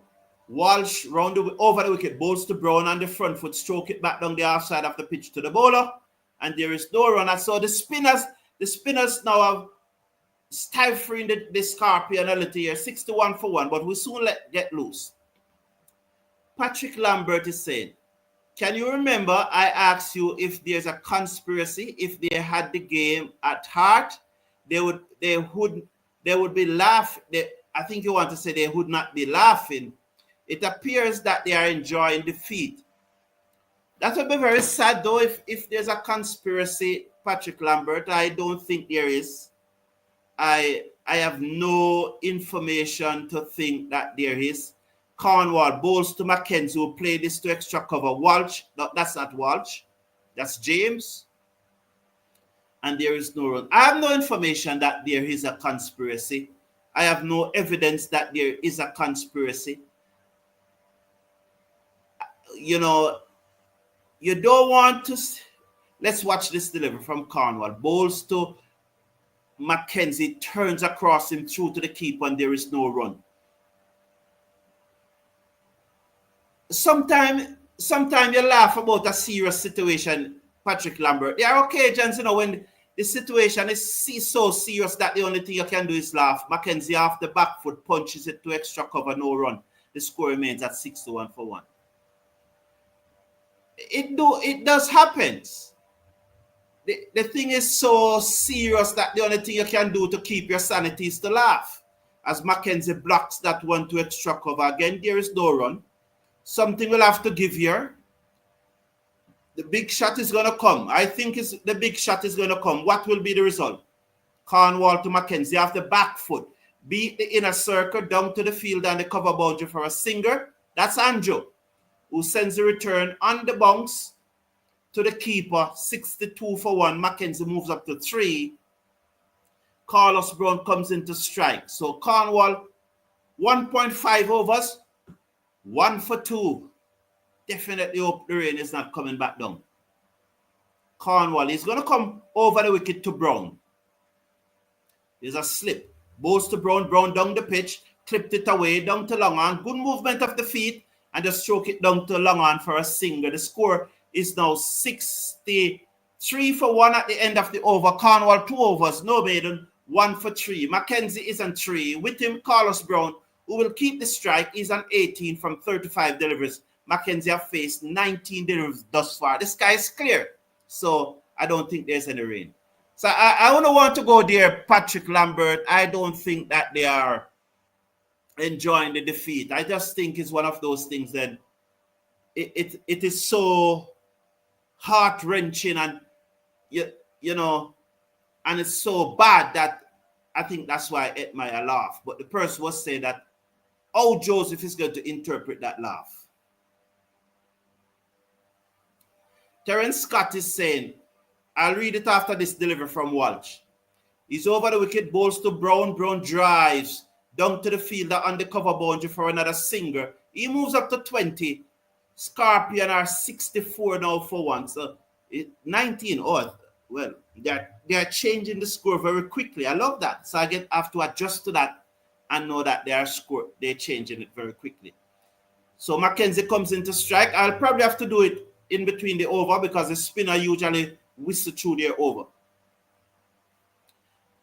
Walsh round over the wicket, bowls to Brown on the front foot, stroke it back down the half side of the pitch to the bowler, and there is no run. And so the spinners now have stifling the Scorpion a little here, 61 for 1, but we soon get loose. Patrick Lambert is saying, can you remember I asked you if there's a conspiracy, if they had the game at heart, they would be laughing. I think you want to say they would not be laughing. It appears that they are enjoying defeat. That would be very sad, though, if there's a conspiracy, Patrick Lambert. I don't think there is. I have no information to think that there is. Cornwall bowls to McKenzie, who played this to extra cover. Walsh, no, that's not Walsh. That's James. And there is no run. I have no information that there is a conspiracy. I have no evidence that there is a conspiracy. You know, you don't want to... Let's watch this delivery from Cornwall. Bowls to McKenzie, turns across him through to the keeper, and there is no run. Sometimes you laugh about a serious situation, Patrick Lambert. There are occasions, when the situation is so serious that the only thing you can do is laugh. McKenzie off the back foot punches it to extra cover, no run. The score remains at 61 for 1. It does happen. The thing is so serious that the only thing you can do to keep your sanity is to laugh. As McKenzie blocks that one to extra cover. Again, there is no run. Something will have to give here. The big shot is going to come. I think the big shot is going to come. What will be the result? Cornwall to McKenzie off the back foot. Beat the inner circle down to the field and the cover boundary for a singer. That's Andrew, who sends the return on the bounce to the keeper. 62 for 1. McKenzie moves up to 3. Carlos Brown comes into strike. So Cornwall, 1.5 overs. 1 for 2. Definitely hope the rain is not coming back down. Cornwall is going to come over the wicket to Brown. There's a slip. Bowls to Brown. Brown down the pitch. Clipped it away down to long on. Good movement of the feet. And just stroke it down to long on for a single. The score is now 63 for 1 at the end of the over. Cornwall 2 overs. No maiden. 1 for 3. McKenzie is on 3. With him, Carlos Brown, who will keep the strike, is on 18 from 35 deliveries. McKenzie have faced 19 deliveries thus far. The sky is clear, so I don't think there's any rain. So I don't want to go there, Patrick Lambert. I don't think that they are enjoying the defeat. I just think it's one of those things that it is so heart-wrenching and, and it's so bad that I think that's why I laugh. But the person was saying that, oh, Joseph is going to interpret that laugh. Terence Scott is saying, I'll read it after this delivery from Walsh. He's over the wicket, bowls to Brown. Brown drives down to the fielder on the cover boundary for another singer. He moves up to 20. Scorpion are 64 now for one. So 19. Oh, well, they're changing the score very quickly. I love that. So I have to adjust to that and know that they're changing it very quickly. So McKenzie comes into strike. I'll probably have to do it in between the over because the spinner usually whistle through their over.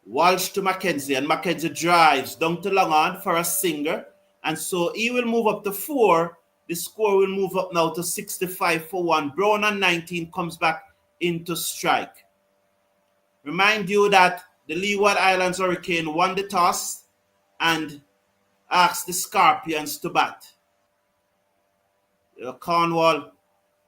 Walsh to McKenzie, and McKenzie drives down to long on for a singer. And so he will move up to 4. The score will move up now to 65 for 1. Brown on 19 comes back into strike. Remind you that the Leeward Islands Hurricanes won the toss and asked the Scorpions to bat. Cornwall,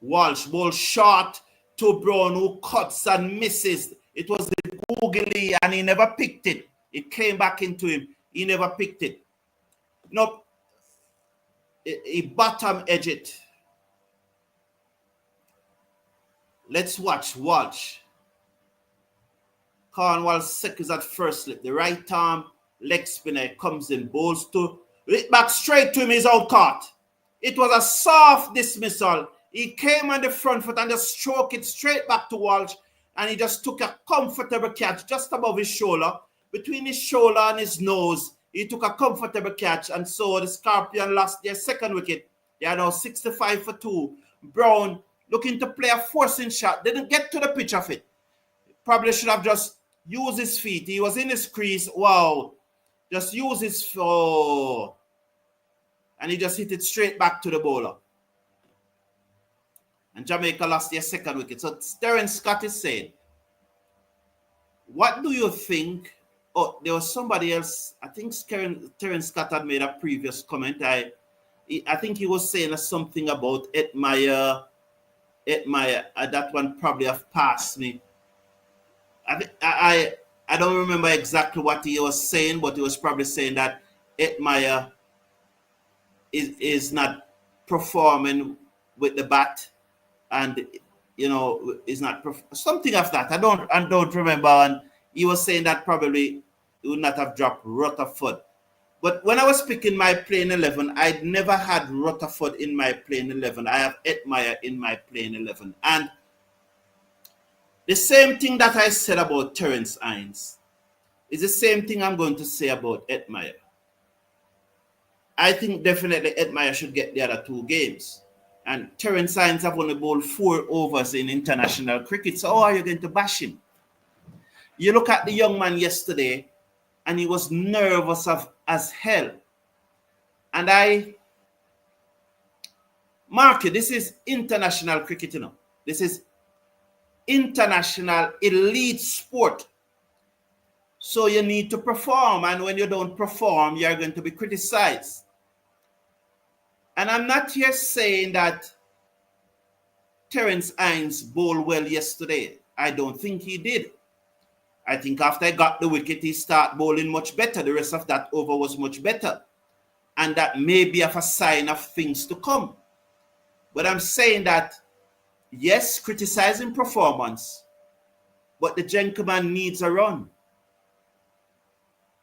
Walsh ball short to Brown, who cuts and misses. It was the googly and he never picked it. It came back into him. He never picked it. Nope. He bottom edge it. Let's watch Walsh. Cornwall seconds at first slip. The right arm leg spinner comes in, bowls to it back straight to him. He's out caught. It was a soft dismissal. He came on the front foot and just stroked it straight back to Walsh, and he just took a comfortable catch just above his shoulder. Between his shoulder and his nose, he took a comfortable catch, and so the Scorpion lost their second wicket. They are now 65 for 2. Brown looking to play a forcing shot. Didn't get to the pitch of it. Probably should have just used his feet. He was in his crease. Wow. Just use his foot. And he just hit it straight back to the bowler. And Jamaica lost their second wicket. So Terence Scott is saying, what do you think? Oh, there was somebody else. I think Terence Scott had made a previous comment. I think he was saying something about Edmire. That one probably have passed me. I don't remember exactly what he was saying, but he was probably saying that Edmire is not performing with the bat, and is not something of that. I don't remember. And he was saying that probably he would not have dropped Rutherford. But when I was picking my playing 11, I'd never had Rutherford in my playing 11. I have Edmire in my playing 11, and the same thing that I said about Terence Hines is the same thing I'm going to say about Edmire. I think definitely Edmire should get the other 2 games. And Terence Hines have only bowled 4 overs in international cricket. So how are you going to bash him? You look at the young man yesterday, and he was nervous as hell. And Mark it, this is international cricket, This is international elite sport. So you need to perform. And when you don't perform, you're going to be criticized. And I'm not here saying that Terence Hines bowled well yesterday. I don't think he did. I think after I got the wicket, he started bowling much better. The rest of that over was much better. And that may be a sign of things to come. But I'm saying that, yes, criticizing performance, but the gentleman needs a run.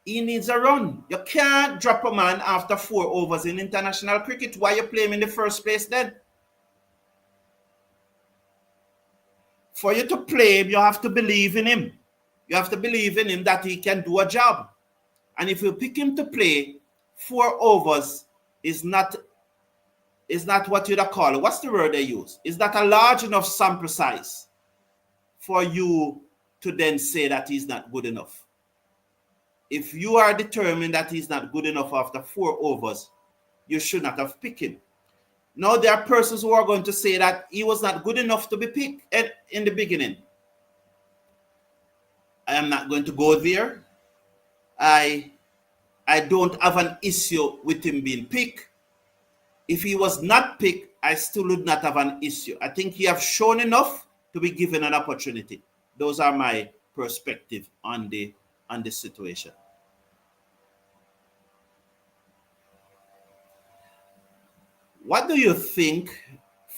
He needs a run. You can't drop a man after 4 overs in international cricket. Why you play him in the first place then? For you to play him, you have to believe in him. You have to believe in him that he can do a job. And if you pick him to play, 4 overs is not what you'd call it. What's the word they use? Is that a large enough sample size for you to then say that he's not good enough? If you are determined that he's not good enough after 4 overs, you should not have picked him. Now, there are persons who are going to say that he was not good enough to be picked in the beginning. I am not going to go there. I don't have an issue with him being picked. If he was not picked, I still would not have an issue. I think he has shown enough to be given an opportunity. Those are my perspective on the situation. What do you think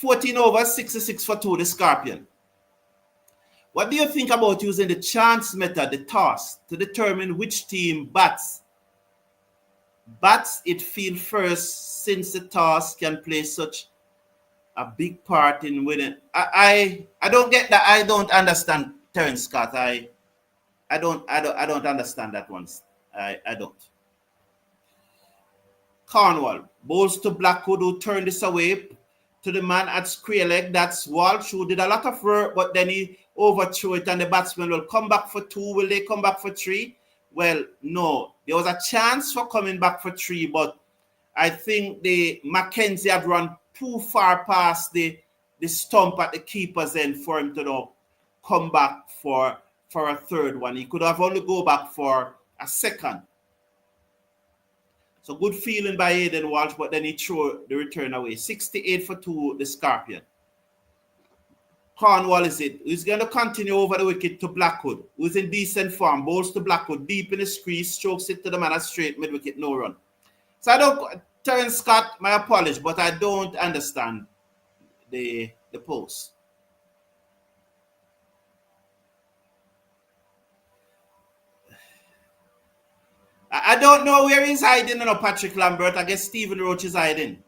14 overs, 66 for 2, the Scorpion. What do you think about using the chance method, the toss, to determine which team bats it field first, since the toss can play such a big part in winning? I don't get that. I don't understand, Terence Scott. I don't understand that one. I don't. Cornwall bowls to Blackwood, who turned this away to the man at square leg. That's Walsh, who did a lot of work, but then he overthrew it, and the batsman will come back for 2. Will they come back for 3? Well, no. There was a chance for coming back for 3, but I think the McKenzie had run too far past the stump at the keeper's end for him to come back for a third one. He could have only go back for a second. So good feeling by Aidan Walsh, but then he threw the return away. 68 for 2, the Scorpion. Cornwall is it. He's going to continue over the wicket to Blackwood, who's in decent form. Bowls to Blackwood, deep in his crease, strokes it to the man at straight mid-wicket, no run. So I don't, Terence Scott, my apologies, but I don't understand the post. I don't know where he's hiding, Patrick Lambert. I guess Stephen Roach is hiding.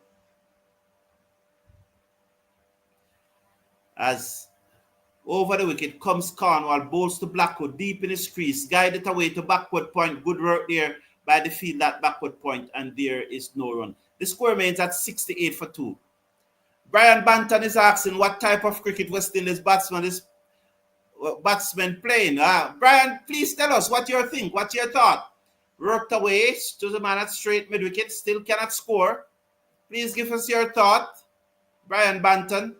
As over the wicket comes Cornwall, bowls to Blackwood, deep in his crease, guided away to backward point. Good work there by the field at backward point, and there is no run. The score remains at 68 for 2. Brian Banton is asking what type of cricket West Indies batsman playing. Brian, please tell us what you think, what your thought. Worked away to the man at straight mid-wicket, still cannot score. Please give us your thought, Brian Banton.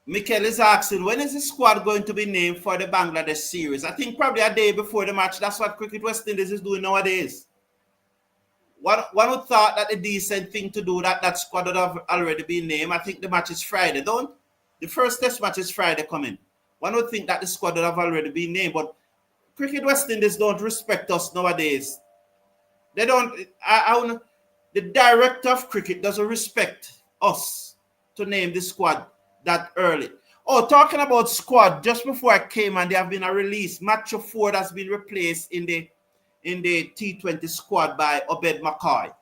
Mikel is asking, when is the squad going to be named for the Bangladesh series? I think probably a day before the match. That's what Cricket West Indies is doing nowadays. One would thought that the decent thing to do, that squad would have already been named. I think the match is Friday, the first test match is Friday coming. One would think that the squad would have already been named, but Cricket West Indies don't respect us nowadays. They don't. The director of cricket doesn't respect us to name the squad that early. Oh, talking about squad, just before I came and there have been a release. Matthew Ford has been replaced in the T20 squad by Obed McCoy.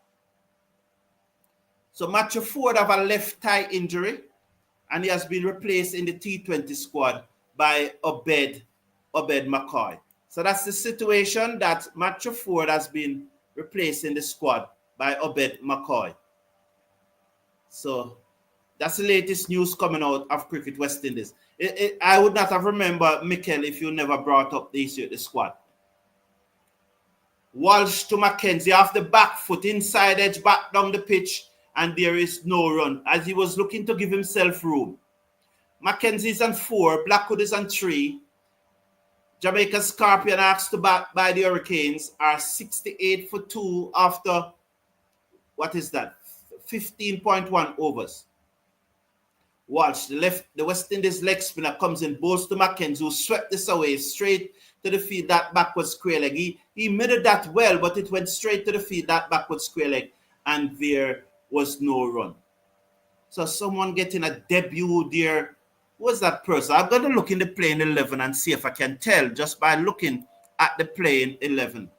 So Matthew Ford have a left thigh injury, and he has been replaced in the T20 squad by Obed McCoy. So that's the situation, that Matthew Ford has been replaced in the squad by Obed McCoy. So that's the latest news coming out of Cricket West Indies. I would not have remembered, Mikel, if you never brought up the issue of the squad. Walsh to McKenzie off the back foot, inside edge, back down the pitch, and there is no run, as he was looking to give himself room. McKenzie is on 4, Blackwood is on 3. Jamaica Scorpion asked to bat by the Hurricanes are 68 for 2 after, 15.1 overs. Walsh, the West Indies leg spinner, comes in, bowls to McKenzie, who swept this away straight to the field, that backward square leg. He made that well, but it went straight to the field, that backward square leg, and there was no run. So someone getting a debut there. Who was that person? I'm going to look in the playing 11 and see if I can tell just by looking at the playing 11.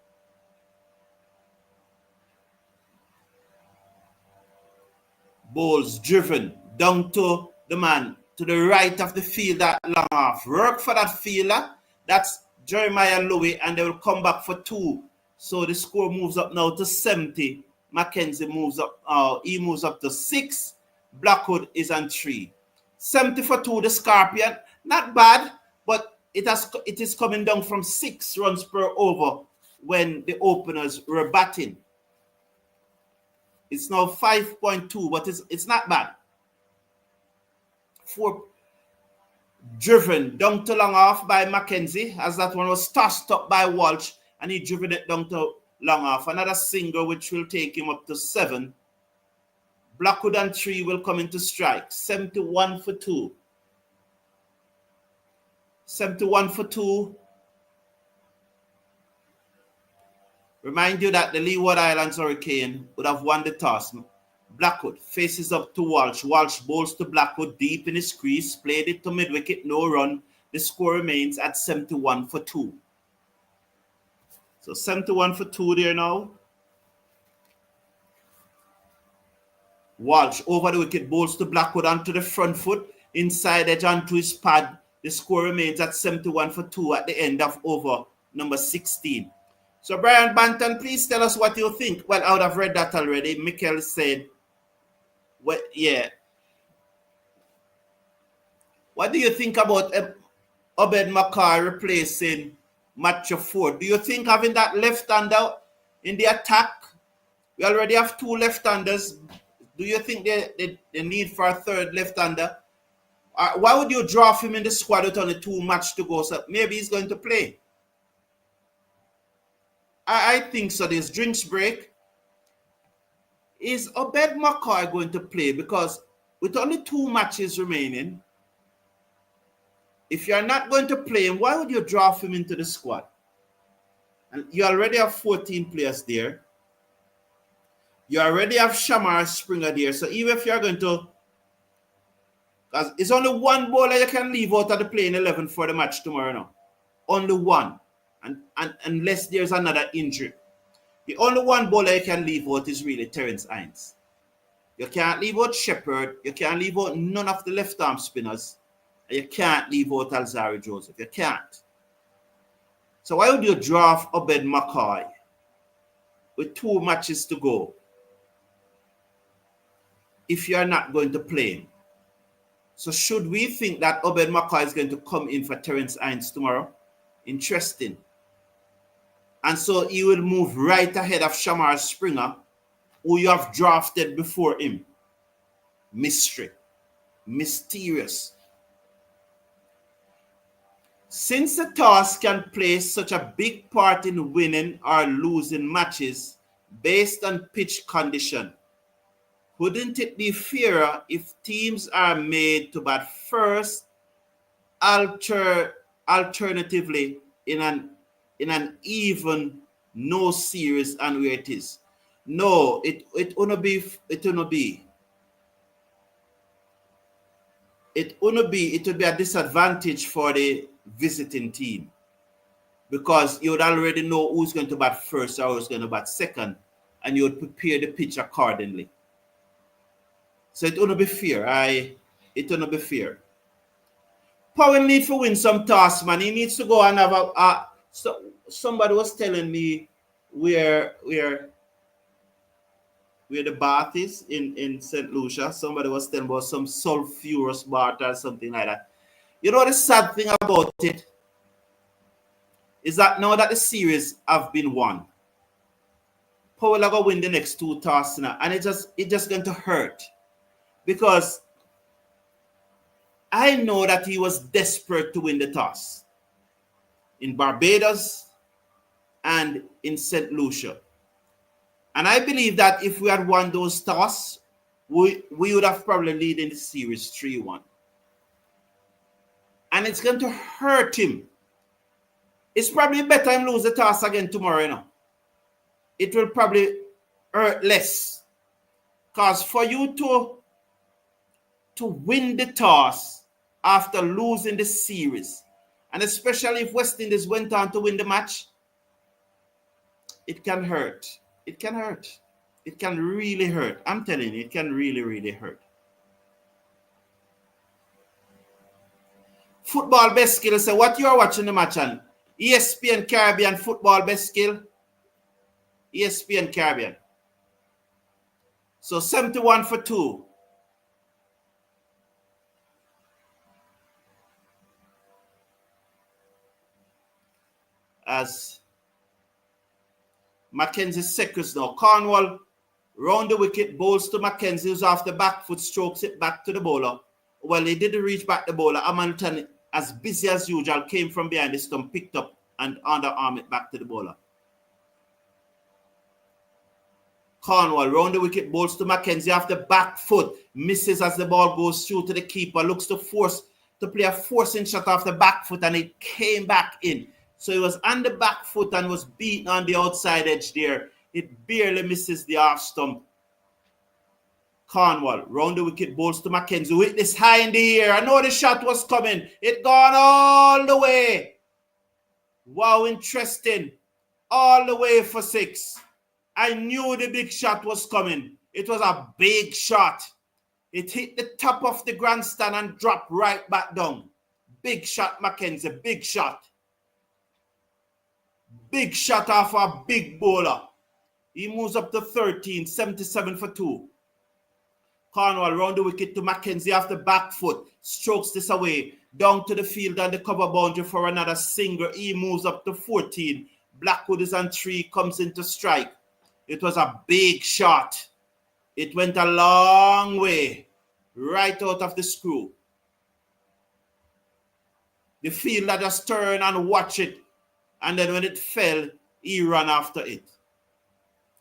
Bowls driven down to the man to the right of the field, that long off. Work for that fielder. That's Jeremiah Louis, and they will come back for 2. So the score moves up now to 70. McKenzie moves up. He moves up to 6. Blackwood is on 3. 70 for 2, the Scorpion. Not bad, but it is coming down from 6 runs per over when the openers were batting. It's now 5.2, but it's not bad. 4 driven down to long off by McKenzie, as that one was tossed up by Walsh, and he driven it down to long off. Another single which will take him up to 7. Blackwood and 3 will come into strike. 71 for 2. 71 for 2. Remind you that the Leeward Islands Hurricane would have won the toss. Blackwood faces up to Walsh. Walsh bowls to Blackwood deep in his crease. Played it to mid-wicket, no run. The score remains at 71 for 2. So 71 for 2 there now. Walsh over the wicket, bowls to Blackwood onto the front foot. Inside edge onto his pad. The score remains at 71 for 2 at the end of over number 16. So Brian Banton, please tell us what you think. Well, I would have read that already. Mikel said, well, yeah. What do you think about Obed Mackay replacing Matthew Ford? Do you think having that left-hander in the attack, we already have 2 left-handers, do you think the need for a third left-hander? Why would you draft him in the squad with only 2 matches to go? So maybe he's going to play. I think so. This drinks break. Is Obed Mackay going to play? Because with only 2 matches remaining, if you're not going to play him, why would you draft him into the squad? And you already have 14 players there. You already have Shamar Springer there. So even if you're going to, because it's only 1 bowler you can leave out of the playing 11 for the match tomorrow now. Only 1. And unless there's another injury. The only 1 bowler you can leave out is really Terence Hines. You can't leave out Shepherd. You can't leave out none of the left-arm spinners. And you can't leave out Alzari Joseph. You can't. So why would you draft Obed Mackay with 2 matches to go if you're not going to play him? So should we think that Obed Mackay is going to come in for Terence Hines tomorrow? Interesting. And so he will move right ahead of Shamar Springer, who you have drafted before him. Mystery. Mysterious. Since the toss can play such a big part in winning or losing matches based on pitch condition, wouldn't it be fairer if teams are made to bat first, alternatively in an even no series and where it is? No, it wouldn't be. It would be a disadvantage for the visiting team because you would already know who's going to bat first or who's going to bat second, and you would prepare the pitch accordingly. So it wouldn't be fair. It wouldn't be fair. Powell needs to win some toss, man. He needs to go and have so somebody was telling me where the bath is in St. Lucia. Somebody was telling about some sulfurous bath or something like that. You know the sad thing about it is that now that the series have been won, Powell are going to win the next 2 tosses now, and it's just going to hurt because I know that he was desperate to win the toss in Barbados and in St. Lucia. And I believe that if we had won those tosses, we would have probably led in the series 3-1. And it's going to hurt him. It's probably better him lose the toss again tomorrow, you know. It will probably hurt less. Because for you to win the toss after losing the series, and especially if West Indies went on to win the match, it can hurt. It can hurt. It can really hurt. I'm telling you, it can really, really hurt. Football Best Skill say, what you are watching the match on? ESPN Caribbean Football Best Skill. ESPN Caribbean. So 71 for 2. As McKenzie secures now. Cornwall round the wicket, bowls to McKenzie, who's off the back foot, strokes it back to the bowler. Well, he didn't reach back the bowler. Amanton, as busy as usual, came from behind the stump, picked up and underarm it back to the bowler. Cornwall round the wicket, bowls to McKenzie off the back foot, misses as the ball goes through to the keeper, looks to play a forcing shot off the back foot, and it came back in. So he was on the back foot and was beaten on the outside edge there. It barely misses the half stump. Cornwall, round the wicket, bowls to McKenzie. With this high in the air. I know the shot was coming. It gone all the way. Wow, interesting. All the way for 6. I knew the big shot was coming. It was a big shot. It hit the top of the grandstand and dropped right back down. Big shot, McKenzie. Big shot. Big shot off a big bowler. He moves up to 13, 77 for 2. Cornwall round the wicket to McKenzie off the back foot. Strokes this away. Down to the field and the cover boundary for another single. He moves up to 14. Blackwood is on 3, comes into strike. It was a big shot. It went a long way. Right out of the screw. The fielder just turned and watched it. And then when it fell, he ran after it.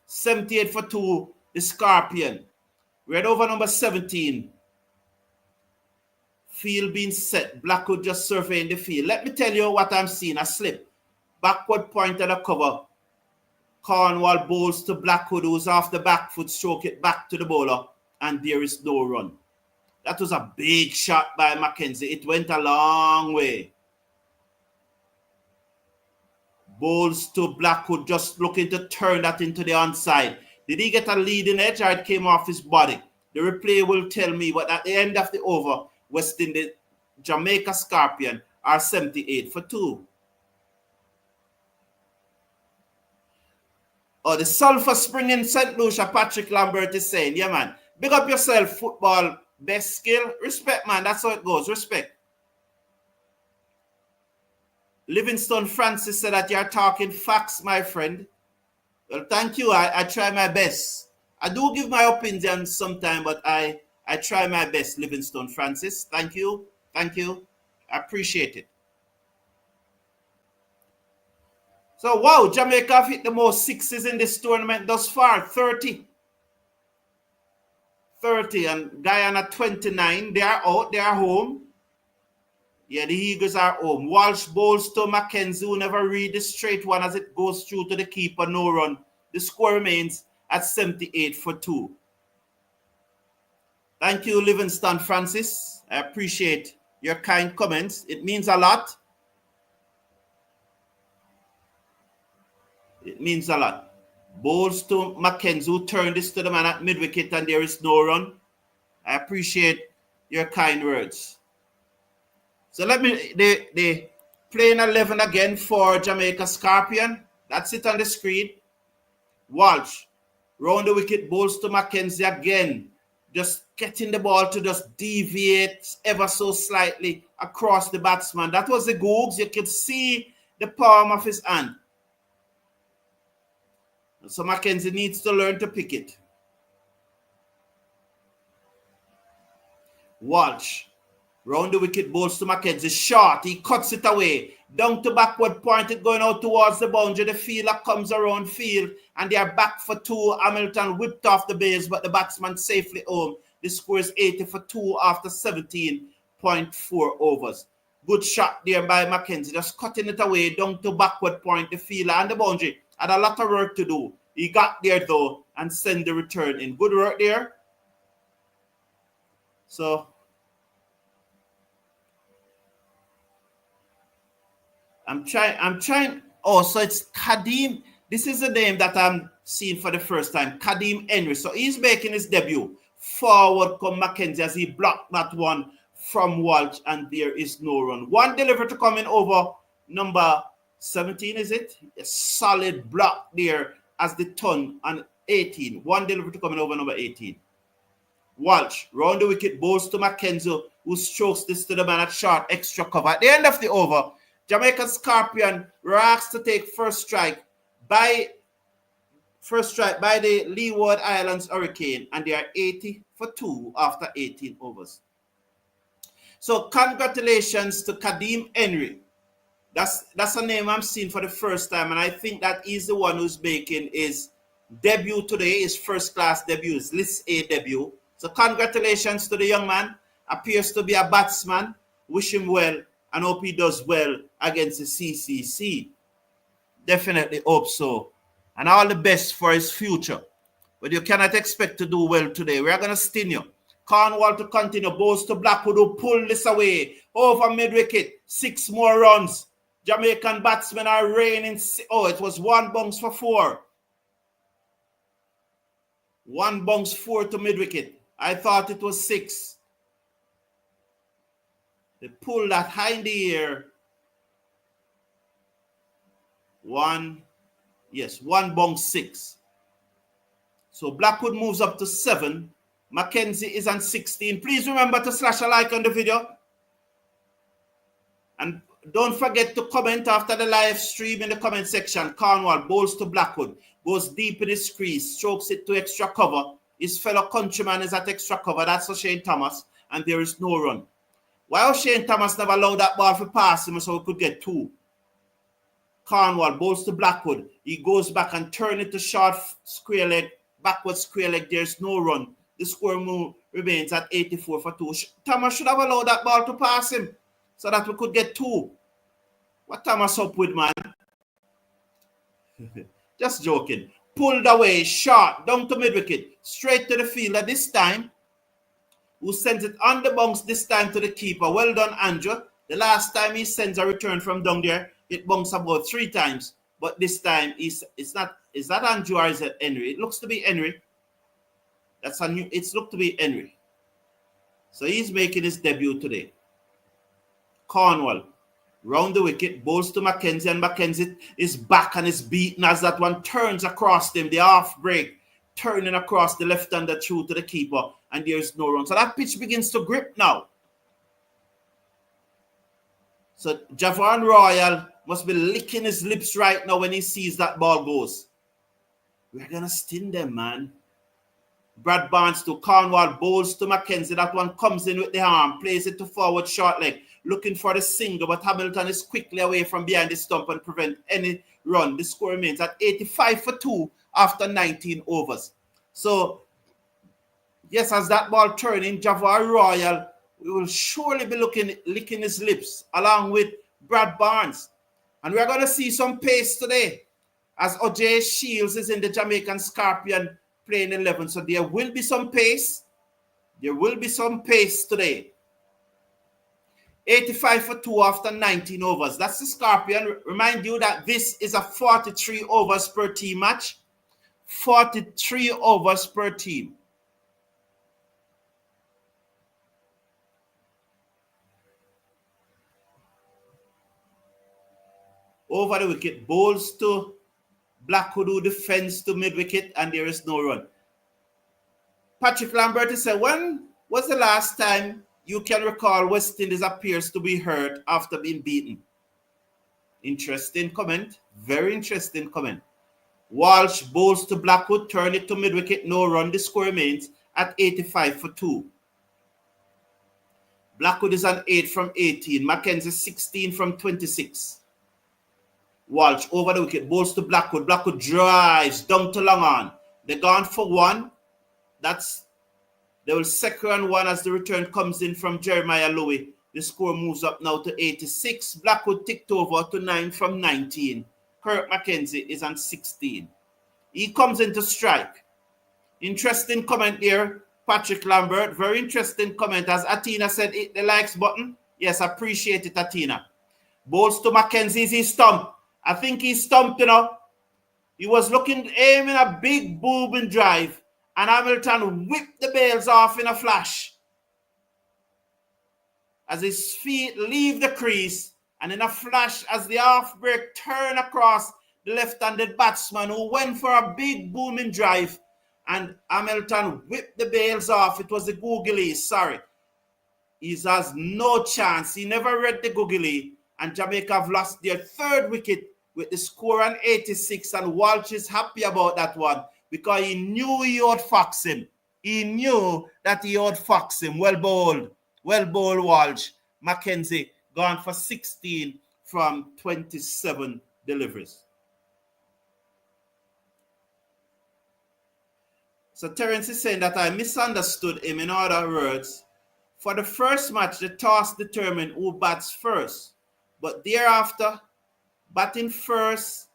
78 for 2, the Scorpion. We're at over number 17. Field being set. Blackwood just surveying the field. Let me tell you what I'm seeing. A slip. Backward point at the cover. Cornwall bowls to Blackwood, who's off the back foot, stroke it back to the bowler, and there is no run. That was a big shot by McKenzie. It went a long way. Bowls to Blackwood, just looking to turn that into the onside. Did he get a leading edge or it came off his body? The replay will tell me, but at the end of the over, West Indies, Jamaica Scorpion are 78 for 2. Oh, the sulfur spring in St. Lucia, Patrick Lambert is saying, yeah, man, big up yourself, football, best skill. Respect, man, that's how it goes, respect. Livingstone Francis said that you're talking facts, my friend. Well, thank you. I try my best. I do give my opinion sometimes, but I try my best, Livingstone Francis. Thank you. Thank you. I appreciate it. So, wow, Jamaica have hit the most 6s in this tournament thus far, 30. 30, and Guyana 29. They are out, they are home. Yeah, the Eagles are home. Walsh bowls to McKenzie, who never read the straight one as it goes through to the keeper, no run. The score remains at 78 for 2. Thank you, Livingstone Francis. I appreciate your kind comments. It means a lot. It means a lot. Bowls to McKenzie, who turned this to the man at mid-wicket, and there is no run. I appreciate your kind words. So let me, the playing 11 again for Jamaica Scorpion. That's it on the screen. Walsh, round the wicket, bowls to McKenzie again. Just getting the ball to just deviate ever so slightly across the batsman. That was the googs. You could see the palm of his hand. So McKenzie needs to learn to pick it. Walsh, round the wicket, bowls to McKenzie. Short, he cuts it away. Down to backward point, it going out towards the boundary. The fielder comes around field, and they are back for 2. Hamilton whipped off the base, but the batsman safely home. The score is 80 for 2 after 17.4 overs. Good shot there by McKenzie, just cutting it away down to backward point. The fielder and the boundary had a lot of work to do. He got there, though, and sent the return in. Good work there. So, I'm trying. Oh, so it's Kadeem. This is the name that I'm seeing for the first time. Kadeem Henry. So he's making his debut. Forward come McKenzie as he blocked that one from Walsh, and there is no run. One delivery to come in over number 17, is it? A solid block there as the ton on 18. One delivery to come in over number 18. Walsh, round the wicket, bowls to McKenzie, who strokes this to the man at short, extra cover. At the end of the over, Jamaica Scorpion were asked to take first strike by the Leeward Islands Hurricane, and they are 80 for 2 after 18 overs. So congratulations to Kadeem Henry. That's a name I'm seeing for the first time, and I think that he's the one who's making his debut today, his first class debut, his List A debut. So congratulations to the young man. Appears to be a batsman. Wish him well and hope he does well against the CCC. Definitely hope so. And all the best for his future. But you cannot expect to do well today. We are going to sting you. Cornwall to continue. Bowls to Blackwood who pull this away. Over mid-wicket. 6 more runs. Jamaican batsmen are raining. Oh, it was 1 bounce for 4. 1 bounce 4 to mid-wicket. I thought it was 6. They pull that high in the air. 1 bounce 6. So Blackwood moves up to 7. McKenzie is on 16. Please remember to slash a like on the video. And don't forget to comment after the live stream in the comment section. Cornwall bowls to Blackwood. Goes deep in his crease. Strokes it to extra cover. His fellow countryman is at extra cover. That's O'Shane Thomas. And there is no run. Why O'Shane Thomas never allowed that ball to pass him so we could get 2? Cornwall bowls to Blackwood. He goes back and turns it to short square leg. Backward square leg. There's no run. The score move remains at 84 for 2. Thomas should have allowed that ball to pass him so that we could get 2. What Thomas up with, man? Just joking. Pulled away, short, down to mid-wicket. Straight to the fielder this time. Who sends it on the bounce this time to the keeper. Well done, Andrew. The last time he sends a return from down there, it bounced about 3 times. But this time, it's not. Is that Andrew or is it Henry? It looks to be Henry. It's looked to be Henry. So he's making his debut today. Cornwall, round the wicket, bowls to McKenzie, and McKenzie is back and is beaten as that one turns across him. The half break, turning across the left-hander through to the keeper, and there's no run. So that pitch begins to grip now. So Javon Royal must be licking his lips right now when he sees that ball goes. We're going to sting them, man. Brad Barnes to Cornwall, bowls to McKenzie. That one comes in with the arm, plays it to forward short leg, looking for the single, but Hamilton is quickly away from behind the stump and prevent any run. The score remains at 85 for 2 after 19 overs. So, yes, as that ball turning, Javon Royal will surely be licking his lips along with Brad Barnes. And we're going to see some pace today as O.J. Shields is in the Jamaican Scorpion playing 11. So there will be some pace. There will be some pace today. 85 for 2 after 19 overs. That's the Scorpion. Remind you that this is a 43 overs per team match. 43 overs per team. Over the wicket, bowls to Blackwood who defends to mid-wicket, and there is no run. Patrick Lambert said, when was the last time you can recall West Indies appears to be hurt after being beaten? Interesting comment. Very interesting comment. Walsh bowls to Blackwood, turn it to mid-wicket, no run. The score remains at 85 for 2. Blackwood is on 8 from 18. McKenzie 16 from 26. Walsh over the wicket, bowls to Blackwood. Blackwood drives down to long on. They're gone for 1. They will second 1 as the return comes in from Jeremiah Louis. The score moves up now to 86. Blackwood ticked over to 9 from 19. Kirk McKenzie is on 16. He comes into strike. Interesting comment there, Patrick Lambert. Very interesting comment. As Atina said, hit the likes button. Yes, appreciate it, Atina. Bowls to McKenzie. He stumped. I think he stumped, He was aiming a big booming drive, and Hamilton whipped the bails off in a flash. As his feet leave the crease, and in a flash, as the half break turn across the left-handed batsman who went for a big booming drive, and Hamilton whipped the bails off. It was the googly, sorry. He has no chance. He never read the googly. And Jamaica have lost their 3rd wicket with the score on 86. And Walsh is happy about that one because he knew he outfoxed him. He knew that he outfoxed him. Well bowled. Well bowled, Walsh. McKenzie gone for 16 from 27 deliveries. So Terence is saying that I misunderstood him. In other words, For the first match, the toss determined who bats first. But thereafter, batting first,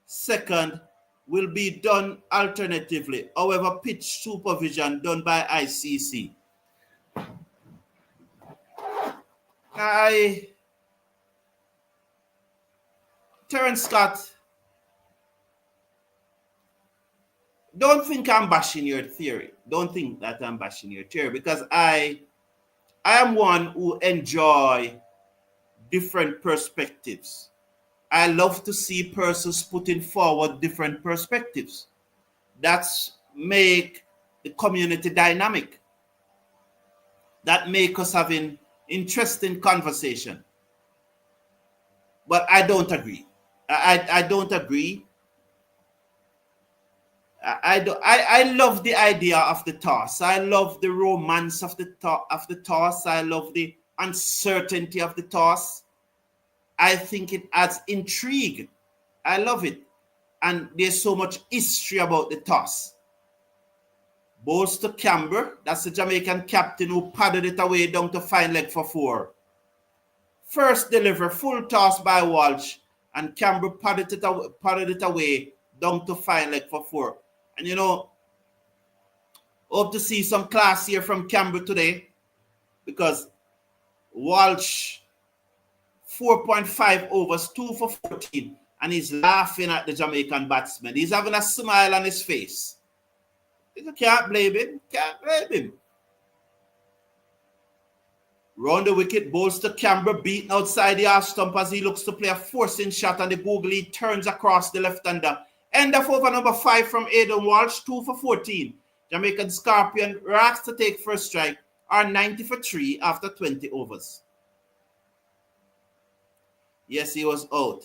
second will be done alternatively. However, pitch supervision done by ICC. Terence Scott, don't think I'm bashing your theory. Don't think that I'm bashing your theory, because I am one who enjoy different perspectives. I love to see persons putting forward different perspectives. That's make the community dynamic. That make us having interesting conversation. But I don't agree. I don't agree. I love the idea of the toss. I love the romance of the toss. I love the uncertainty of the toss. I think it adds intrigue. I love it. And there's so much history about the toss. Balls to Camber, that's the Jamaican captain who padded it away down to fine leg for 4. First deliver, full toss by Walsh, and Camber padded it away down to fine leg for 4. And hope to see some class here from Camber today, because Walsh 4.5 overs, 2 for 14, and he's laughing at the Jamaican batsman. He's having a smile on his face. You can't blame him. Can't blame him. Round the wicket, balls to Camber, beaten outside the half stump as he looks to play a forcing shot, and the googly turns across the left-hander. End of over number 5 from Aidan Walsh, 2 for 14. Jamaican Scorpion racks to take first strike, are 90 for 3 after 20 overs. Yes, he was out.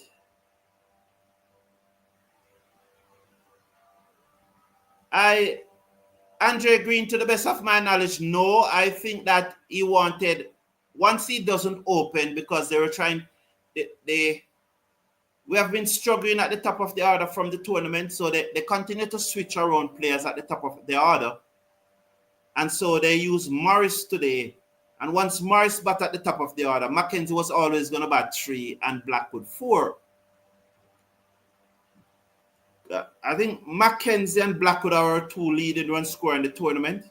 Andre Green, to the best of my knowledge, no. I think that he wanted, once he doesn't open, because they were trying, we have been struggling at the top of the order from the tournament, so they continue to switch around players at the top of the order. And so they use Morris today. And once Morris bat at the top of the order, McKenzie was always going to bat 3 and Blackwood 4. I think McKenzie and Blackwood are our 2 leading run scorer in the tournament.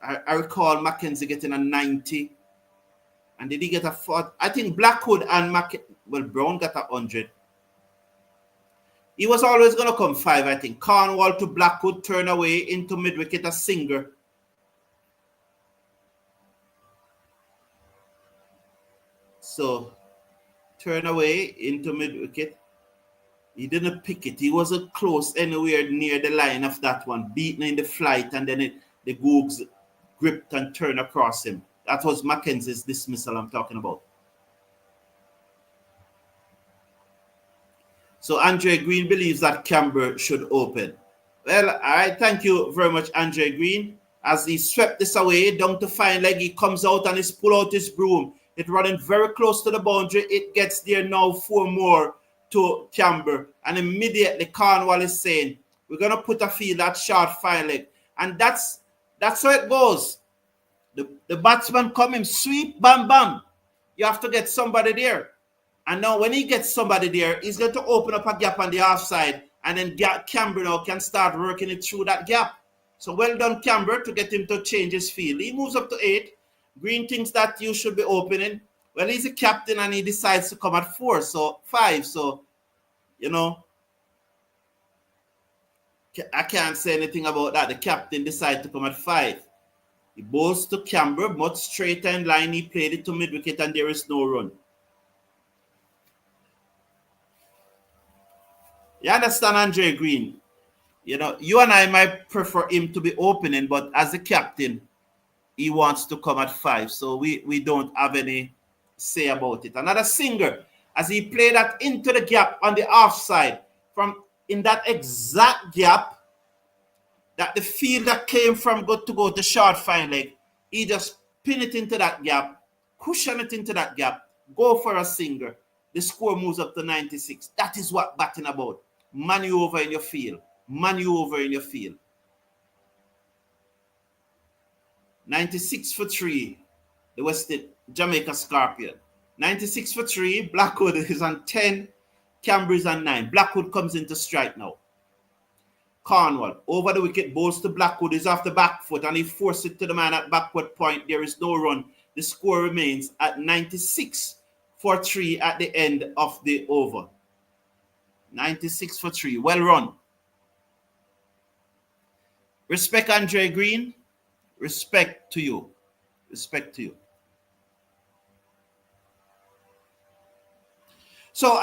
I recall McKenzie getting a 90. And did he get a 40? I think Blackwood and Brown got a 100. He was always going to come 5, I think. Cornwall to Blackwood, turn away into mid-wicket, a singer. So, turn away into mid-wicket. He didn't pick it. He wasn't close anywhere near the line of that one. Beaten in the flight, and then the Googs gripped and turned across him. That was Mackenzie's dismissal I'm talking about. So Andre Green believes that Camber should open. Well, I thank you very much, Andre Green. As he swept this away down to fine leg, he comes out and he's pull out his broom. It's running very close to the boundary. It gets there now 4 more to Camber. And immediately Cornwall is saying, we're going to put a field at short fine leg. And that's how it goes. The batsman coming, sweep, bam, bam. You have to get somebody there. And now when he gets somebody there, he's going to open up a gap on the offside. And then Camber now can start working it through that gap. So well done, Camber, to get him to change his field. He moves up to 8. Green thinks that you should be opening. Well, he's a captain and he decides to come at 4, so 5. So, I can't say anything about that. The captain decided to come at 5. He bowls to Camber, much straighter in line. He played it to mid-wicket and there is no run. You understand, Andre Green? You and I might prefer him to be opening, but as the captain, he wants to come at 5. So we don't have any say about it. Another singer, as he played that into the gap on the offside, from in that exact gap that the fielder came from go to short fine leg, he just pin it into that gap, cushion it into that gap, go for a singer. The score moves up to 96. That is what batting about. Maneuver in your field. Maneuver in your field. 96 for 3, the Jamaica Scorpion. 96 for 3, Blackwood is on 10, Camber is on 9. Blackwood comes into strike now. Cornwall, over the wicket, bowls to Blackwood, is off the back foot, and he forces it to the man at backward point. There is no run. The score remains at 96 for 3 at the end of the over. 96 for 3. Well run. Respect, Andre Green. Respect to you. Respect to you. So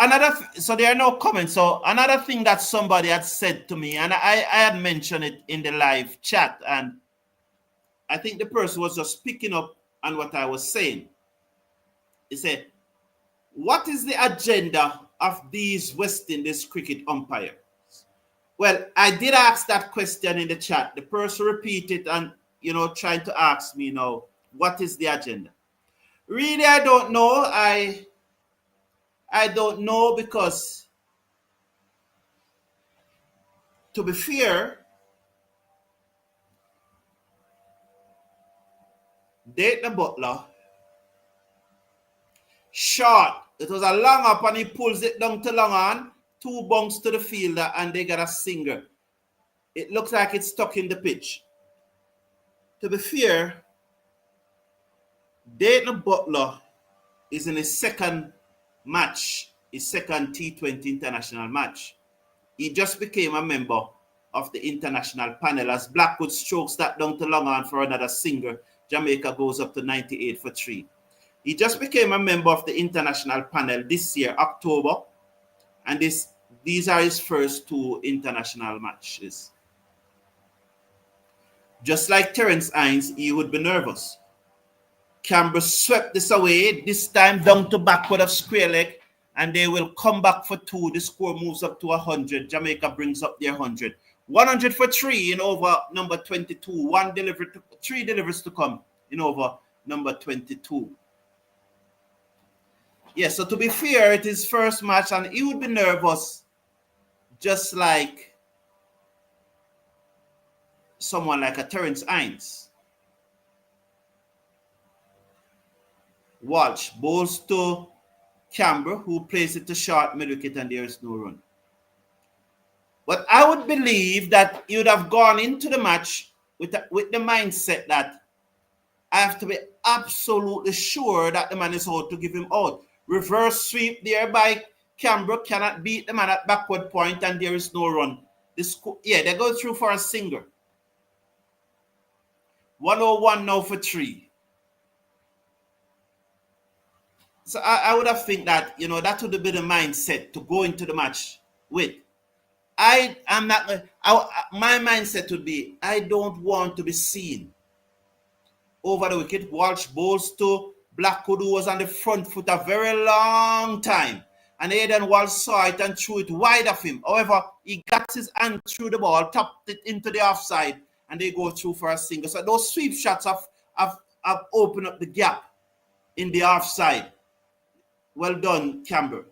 there are no comments. So another thing that somebody had said to me, and I had mentioned it in the live chat, and I think the person was just picking up on what I was saying. He said, what is the agenda of these West Indies cricket umpires? Well, I did ask that question in the chat. The person repeated and, trying to ask me now, what is the agenda? Really, I don't know. I don't know, because to be fair, Dayton Butler short. It was a long up and he pulls it down to long on, 2 bunks to the fielder, and they got a single. It looks like it's stuck in the pitch. To be fair, Dayton Butler is in his second match, his second T20 international match. He just became a member of the international panel as Blackwood strokes that down to long on for another single. Jamaica goes up to 98 for 3. He just became a member of the international panel this year, October, and these are his first 2 international matches. Just like Terence Hines, he would be nervous. Camber swept this away, this time down to backward of square leg, and they will come back for 2. The score moves up to 100. Jamaica brings up their 100. 100 for 3 in over number 22. 3 deliveries to come in over number 22. Yes, so to be fair, it is first match, and he would be nervous just like someone like a Terence Hines. Walsh bowls to Camber, who plays it to short mid-wicket, and there is no run. But I would believe that he would have gone into the match with the mindset that I have to be absolutely sure that the man is out to give him out. Reverse sweep there by Camber, cannot beat the man at backward point, and there is no run. They go through for a single. 101 now for 3. So I would have think that, that would have been the mindset to go into the match with. My mindset would be, I don't want to be seen over the wicket. Walsh bowls to Blackwood, who was on the front foot a very long time. And Aidan Walsh saw it and threw it wide of him. However, he got his hand through the ball, tapped it into the offside, and they go through for a single. So those sweep shots have opened up the gap in the offside. Well done, Camber.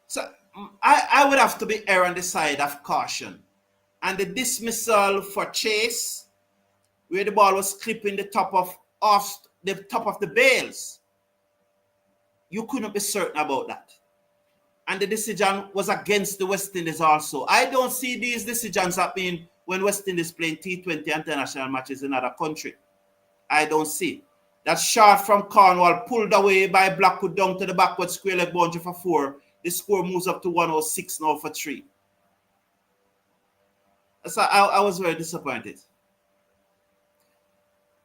So I would have to be err on the side of caution. And the dismissal for chase, where the ball was clipping the top of the bails, you couldn't be certain about that. And the decision was against the West Indies also. I don't see these decisions happening when West Indies playing T20 international matches in another country. I don't see. That shot from Cornwall pulled away by Blackwood down to the backward square leg boundary for 4. The score moves up to 106 now for 3. So I was very disappointed.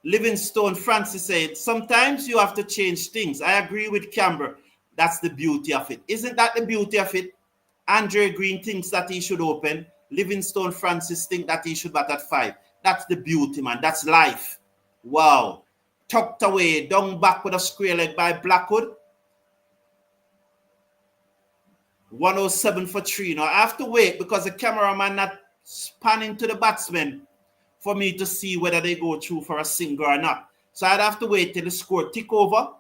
Livingstone Francis said, sometimes you have to change things. I agree with Camber. That's the beauty of it. Isn't that the beauty of it? Andre Green thinks that he should open. Livingstone Francis thinks that he should bat at 5. That's the beauty, man. That's life. Wow. Tucked away, down back with a square leg by Blackwood. 107 for 3. Now, I have to wait because the cameraman not spanning to the batsman for me to see whether they go through for a single or not. So I'd have to wait till the score tick over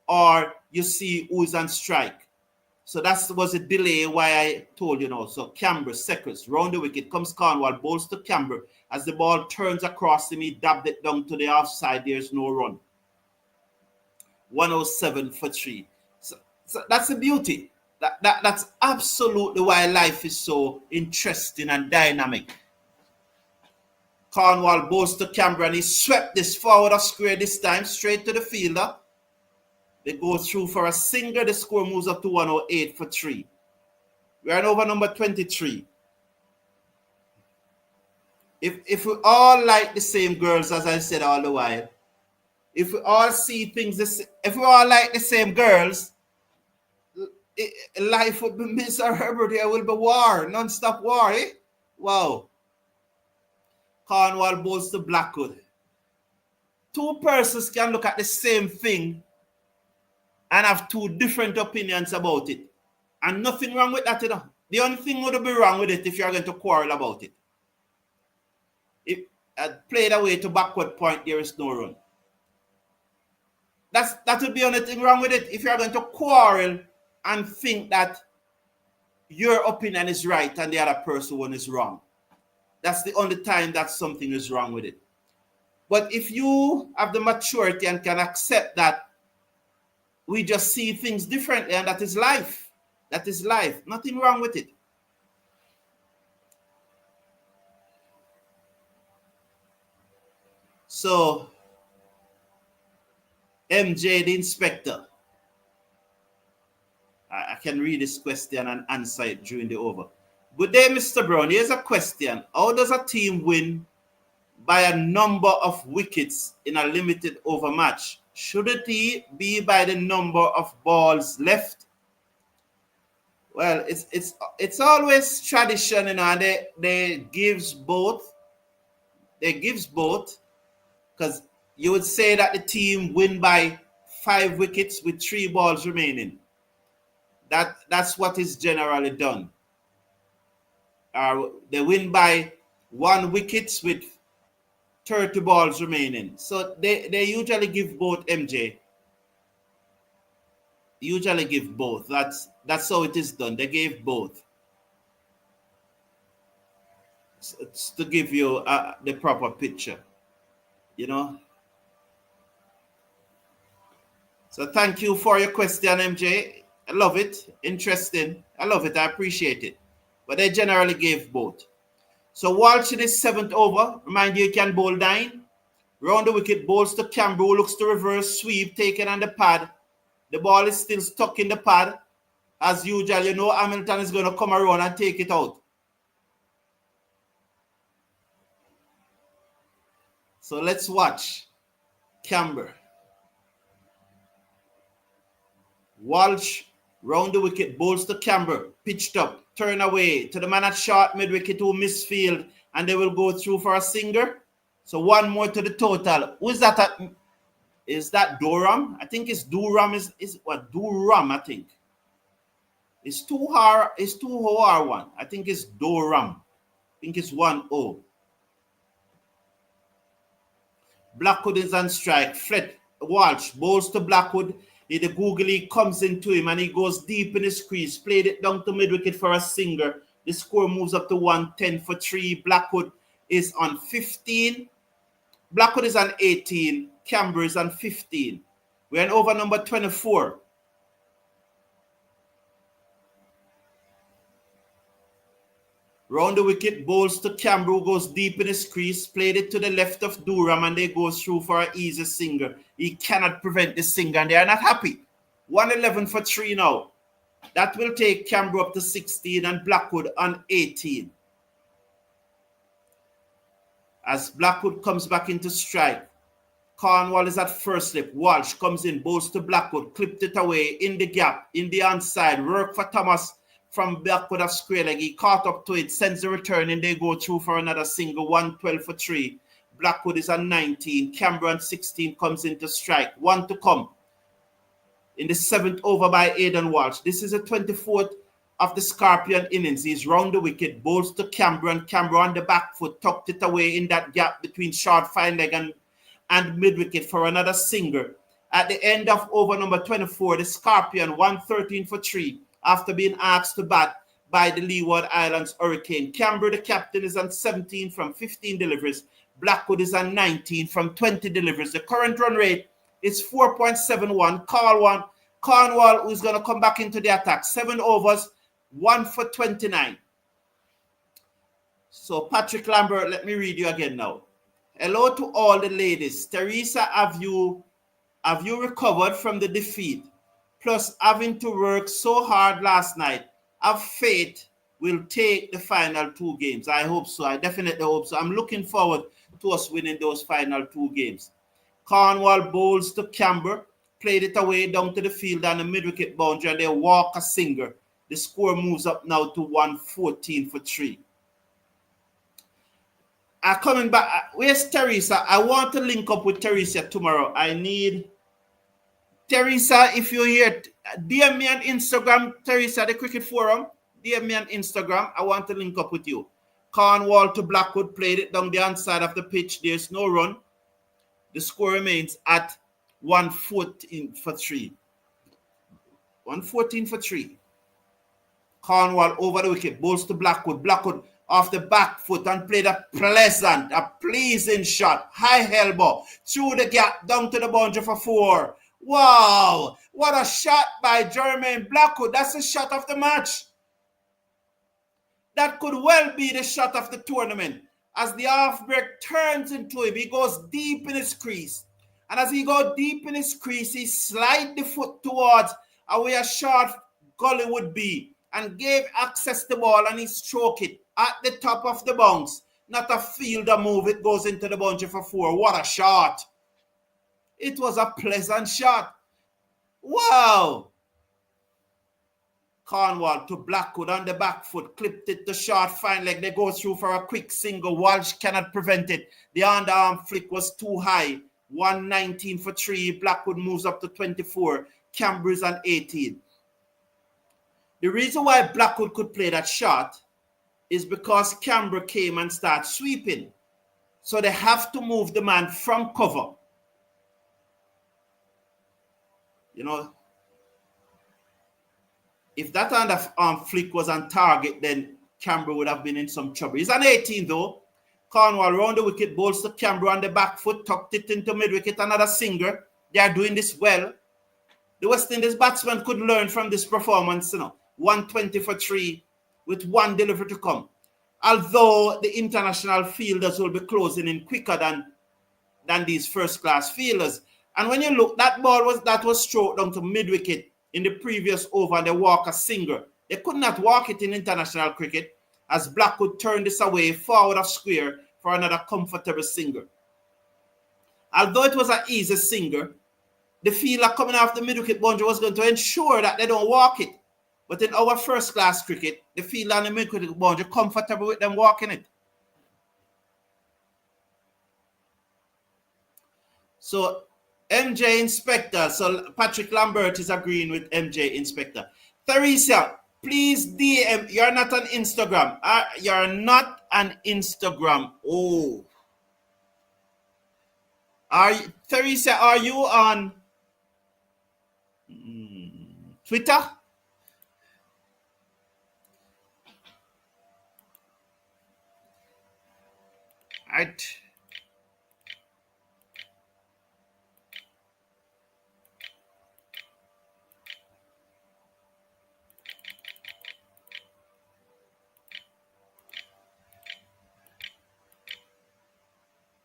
or you see who's on strike. So that was a delay why I told you now. So Camber, seconds, round the wicket, comes Cornwall, bowls to Camber. As the ball turns across him, he dabbed it down to the offside. There's no run. 107 for 3. So that's the beauty. That's absolutely why life is so interesting and dynamic. Cornwall bowls to Camber and he swept this forward of square this time, straight to the fielder. They go through for a single. The score moves up to 108 for 3. We are in over number 23. If we all like the same girls, as I said all the while, if we all see things, if we all like the same girls, life would be miserable. There will be war, non-stop war. Eh? Wow. Cornwall bowls to Blackwood. Two persons can look at the same thing and have two different opinions about it. And nothing wrong with that, you know. The only thing would be wrong with it if you're going to quarrel about it. If played away to backward point, there is no run. That would be the only thing wrong with it if you're going to quarrel and think that your opinion is right and the other person one is wrong. That's the only time that something is wrong with it. But if you have the maturity and can accept that we just see things differently, and that is life. That is life. Nothing wrong with it. So, MJ, the inspector. I can read this question and answer it during the over. Good day, Mr. Brown. Here's a question. How does a team win by a number of wickets in a limited over match? Should it be by the number of balls left? Well, it's always tradition, you know, and they gives both. They gives both, because you would say that the team win by 5 wickets with 3 balls remaining. That's what is generally done. They win by 1 wicket with 30 balls remaining. So they usually give both, MJ. Usually give both. That's how it is done. They gave both. It's to give you the proper picture, you know. So thank you for your question, MJ. I love it. Interesting. I love it. I appreciate it. But they generally gave both. So Walsh in his 7th over. Remind you can bowl 9. Round the wicket, bowls to Camber, who looks to reverse sweep, taken on the pad. The ball is still stuck in the pad. As usual, you know Hamilton is going to come around and take it out. So let's watch Camber. Walsh, round the wicket, bowls to Camber, pitched up, turn away to the man at short mid-wicket who misfield, and they will go through for a singer. So 1 more to the total. Who is that? Is that Doram? I think it's Doram. Is what Doram? I think it's 2R. It's 2OR1. I think it's Doram. I think it's 1-0. Blackwood is on strike. Flet Walsh bowls to Blackwood. The googly comes into him and he goes deep in his crease. Played it down to mid-wicket for a singer. The score moves up to 110 for 3. Blackwood is on 15. Blackwood is on 18. Camber is on 15. We're in over number 24. Round the wicket, bowls to Camber, who goes deep in his crease. Played it to the left of Doram and they go through for an easy singer. He cannot prevent the singer and they are not happy. 111 for 3 now. That will take Camber up to 16 and Blackwood on 18. As Blackwood comes back into strike, Cornwall is at first slip. Walsh comes in, bowls to Blackwood, clipped it away in the gap, in the onside. Work for Thomas from Blackwood of square leg. He caught up to it, sends the return, and they go through for another single. 112 for 3. Blackwood is on 19. Camber on 16 comes into strike. 1 to come in the 7th over by Aidan Walsh. This is the 24th of the Scorpion innings. He's round the wicket, bowls to Camber, and Camber on the back foot tucked it away in that gap between short fine leg and mid-wicket for another singer. At the end of over number 24, the Scorpion 113 for 3. after being asked to bat by the Leeward Islands Hurricanes. Camber, the captain, is on 17 from 15 deliveries. Blackwood is on 19 from 20 deliveries. The current run rate is 4.71. Cornwall, who's going to come back into the attack. 7 overs, 1 for 29. So Patrick Lambert, let me read you again now. Hello to all the ladies. Teresa, have you recovered from the defeat? Plus having to work so hard last night. Have faith we'll take the final 2 games. I hope so. I definitely hope so. I'm looking forward to us winning those final 2 games. Cornwall bowls to Camber, played it away down to the field on the mid-wicket boundary, and they walk a singer. The score moves up now to 114 for 3. Coming back, where's Teresa? I want to link up with Teresa tomorrow. I need Teresa, if you're here, DM me on Instagram, Teresa, the Cricket Forum. DM me on Instagram. I want to link up with you. Cornwall to Blackwood, played it down the outside of the pitch. There's no run. The score remains at 114 for 3. 114 for 3. Cornwall over the wicket, bowls to Blackwood. Blackwood off the back foot and played a pleasing shot. High elbow through the gap down to the boundary for 4. Wow, what a shot by Jermaine Blackwood. That's the shot of the match. That could well be the shot of the tournament. As the half break turns into him, he goes deep in his crease. And as he goes deep in his crease, he slides the foot towards where a short gully would be and gave access to the ball, and he stroked it at the top of the bounce. Not a fielder move. It goes into the boundary for 4. What a shot. It was a pleasant shot. Wow. Cornwall to Blackwood on the back foot. Clipped it to short fine leg. They go through for a quick single. Walsh cannot prevent it. The underarm flick was too high. 119 for 3. Blackwood moves up to 24. Camber is on 18. The reason why Blackwood could play that shot is because Camber came and started sweeping. So they have to move the man from cover. You know, if that underarm flick was on target, then Camber would have been in some trouble. He's on 18 though. Cornwall round the wicket, bowls to Camber on the back foot, tucked it into mid-wicket, another singer. They are doing this well. The West Indies batsman could learn from this performance, 120 for 3 with 1 delivery to come. Although the international fielders will be closing in quicker than these first-class fielders. And when you look, that was stroked down to mid-wicket in the previous over, and they walk a singer. They could not walk it in international cricket as Blackwood turned this away forward of square for another comfortable singer. Although it was an easy singer, the fielder coming off the mid-wicket boundary was going to ensure that they don't walk it. But in our first-class cricket, the fielder on the mid-wicket boundary comfortable with them walking it. So MJ Inspector. So Patrick Lambert is agreeing with MJ Inspector. Teresa, please DM. You're not on Instagram. You're not on Instagram. Oh. Teresa, are you on Twitter? Right.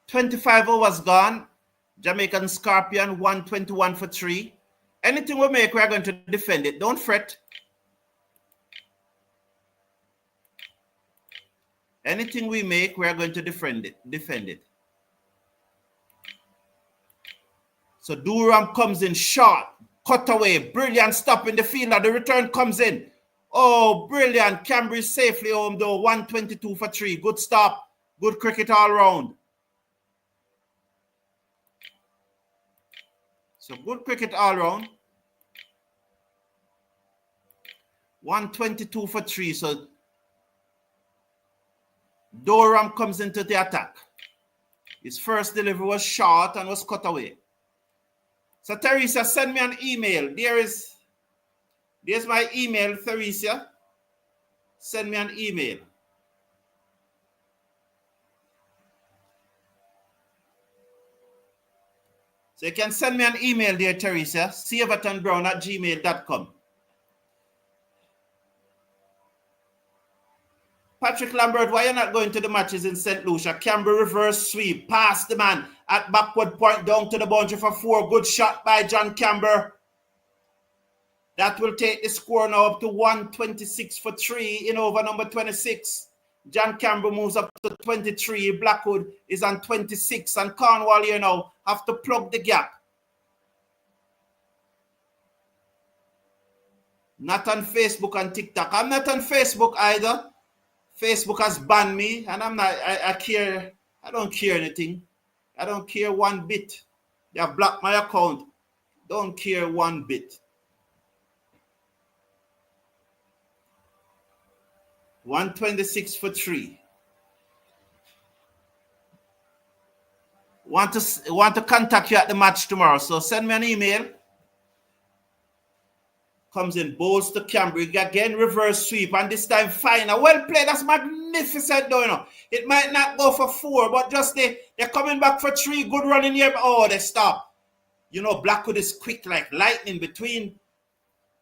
$25 overs gone. Jamaican Scorpion 121 for 3. Anything we make, we're going to defend it. Don't fret. Anything we make, we're going to defend it. So Doram comes in short, cut away, brilliant stop in the fielder. The return comes in. Oh, brilliant. Camber is safely home though. 122 for 3. Good stop. Good cricket all round. So good cricket all round. 122 for 3. So Doram comes into the attack. His first delivery was short and was cut away. So Teresa, send me an email. There's my email, Theresa. Send me an email. So you can send me an email there, Teresa, severtonbrown@gmail.com. Patrick Lambert, why are you not going to the matches in St. Lucia? Camber reverse sweep, past the man at backward point down to the boundary for 4. Good shot by John Camber. That will take the score now up to 126 for 3 in over number 26. John Camber moves up to 23. Blackwood is on 26. And Cornwall here now have to plug the gap. Not on Facebook and TikTok. I'm not on Facebook either. Facebook has banned me, and I'm not. I don't care anything. I don't care one bit. They have blocked my account. Don't care one bit. 126 for 3. Want to contact you at the match tomorrow, so send me an email. Comes in, bowls to Camber. Again, reverse sweep, and this time final. Well played. That's magnificent, though, you know. It might not go for 4, but just they're coming back for 3. Good running here. Oh, they stop. You know, Blackwood is quick like lightning between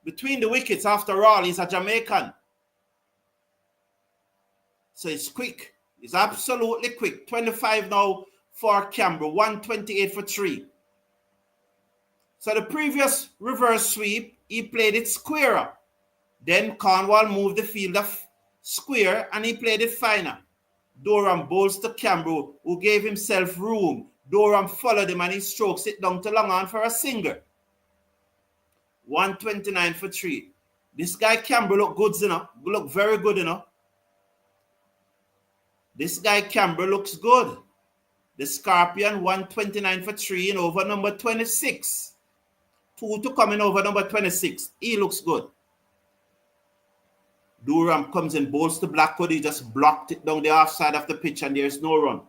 the wickets. After all, he's a Jamaican. So it's quick. It's absolutely quick. 25 now for Camber. 128 for 3. So the previous reverse sweep, he played it squarer. Then Cornwall moved the field of square and he played it finer. Doram bowls to Camber, who gave himself room. Doram followed him and he strokes it down to long on for a single. 129 for 3. This guy Camber look good, you know. Look very good, you know. This guy Camber looks good. The Scorpion, 129 for 3 in over number 26. 2 to come in over number 26. He looks good. Doram comes in, bowls to Blackwood. He just blocked it down the offside of the pitch and there's no run.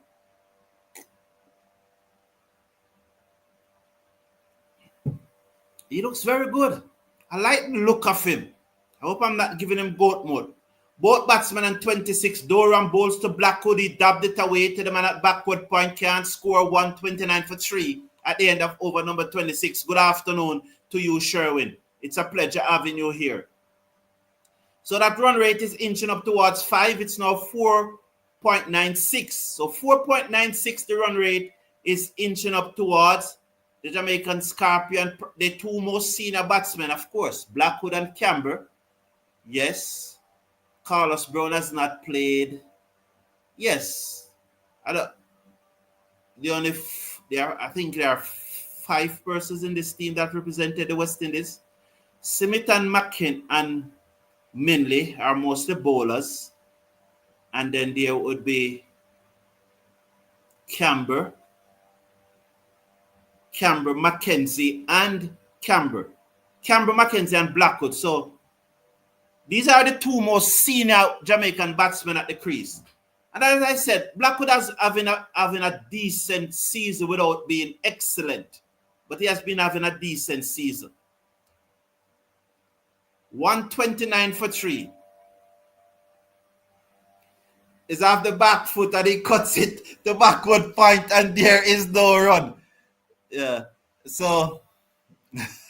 He looks very good. I like the look of him. I hope I'm not giving him goat mode. Both batsmen on 26. Doram bowls to Blackwood. He dabbed it away to the man at backward point. Can't score. 129 for 3 at the end of over number 26. Good afternoon to you, Sherwin. It's a pleasure having you here. So that run rate is inching up towards 5. It's now 4.96. So 4.96, the run rate is inching up towards the Jamaican Scorpion, the 2 most senior batsmen, of course, Blackwood and Camber. Yes. Carlos Brown has not played. Yes. I think there are 5 persons in this team that represented the West Indies. Smith and McKenzie and Minley are mostly bowlers. And then there would be Camber, McKenzie, and Camber, McKenzie, and Blackwood. So these are the 2 most senior Jamaican batsmen at the crease. And as I said, Blackwood has having a decent season without being excellent. But he has been having a decent season. 129 for 3. Is off the back foot and he cuts it to backward point and there is no run. Yeah. So,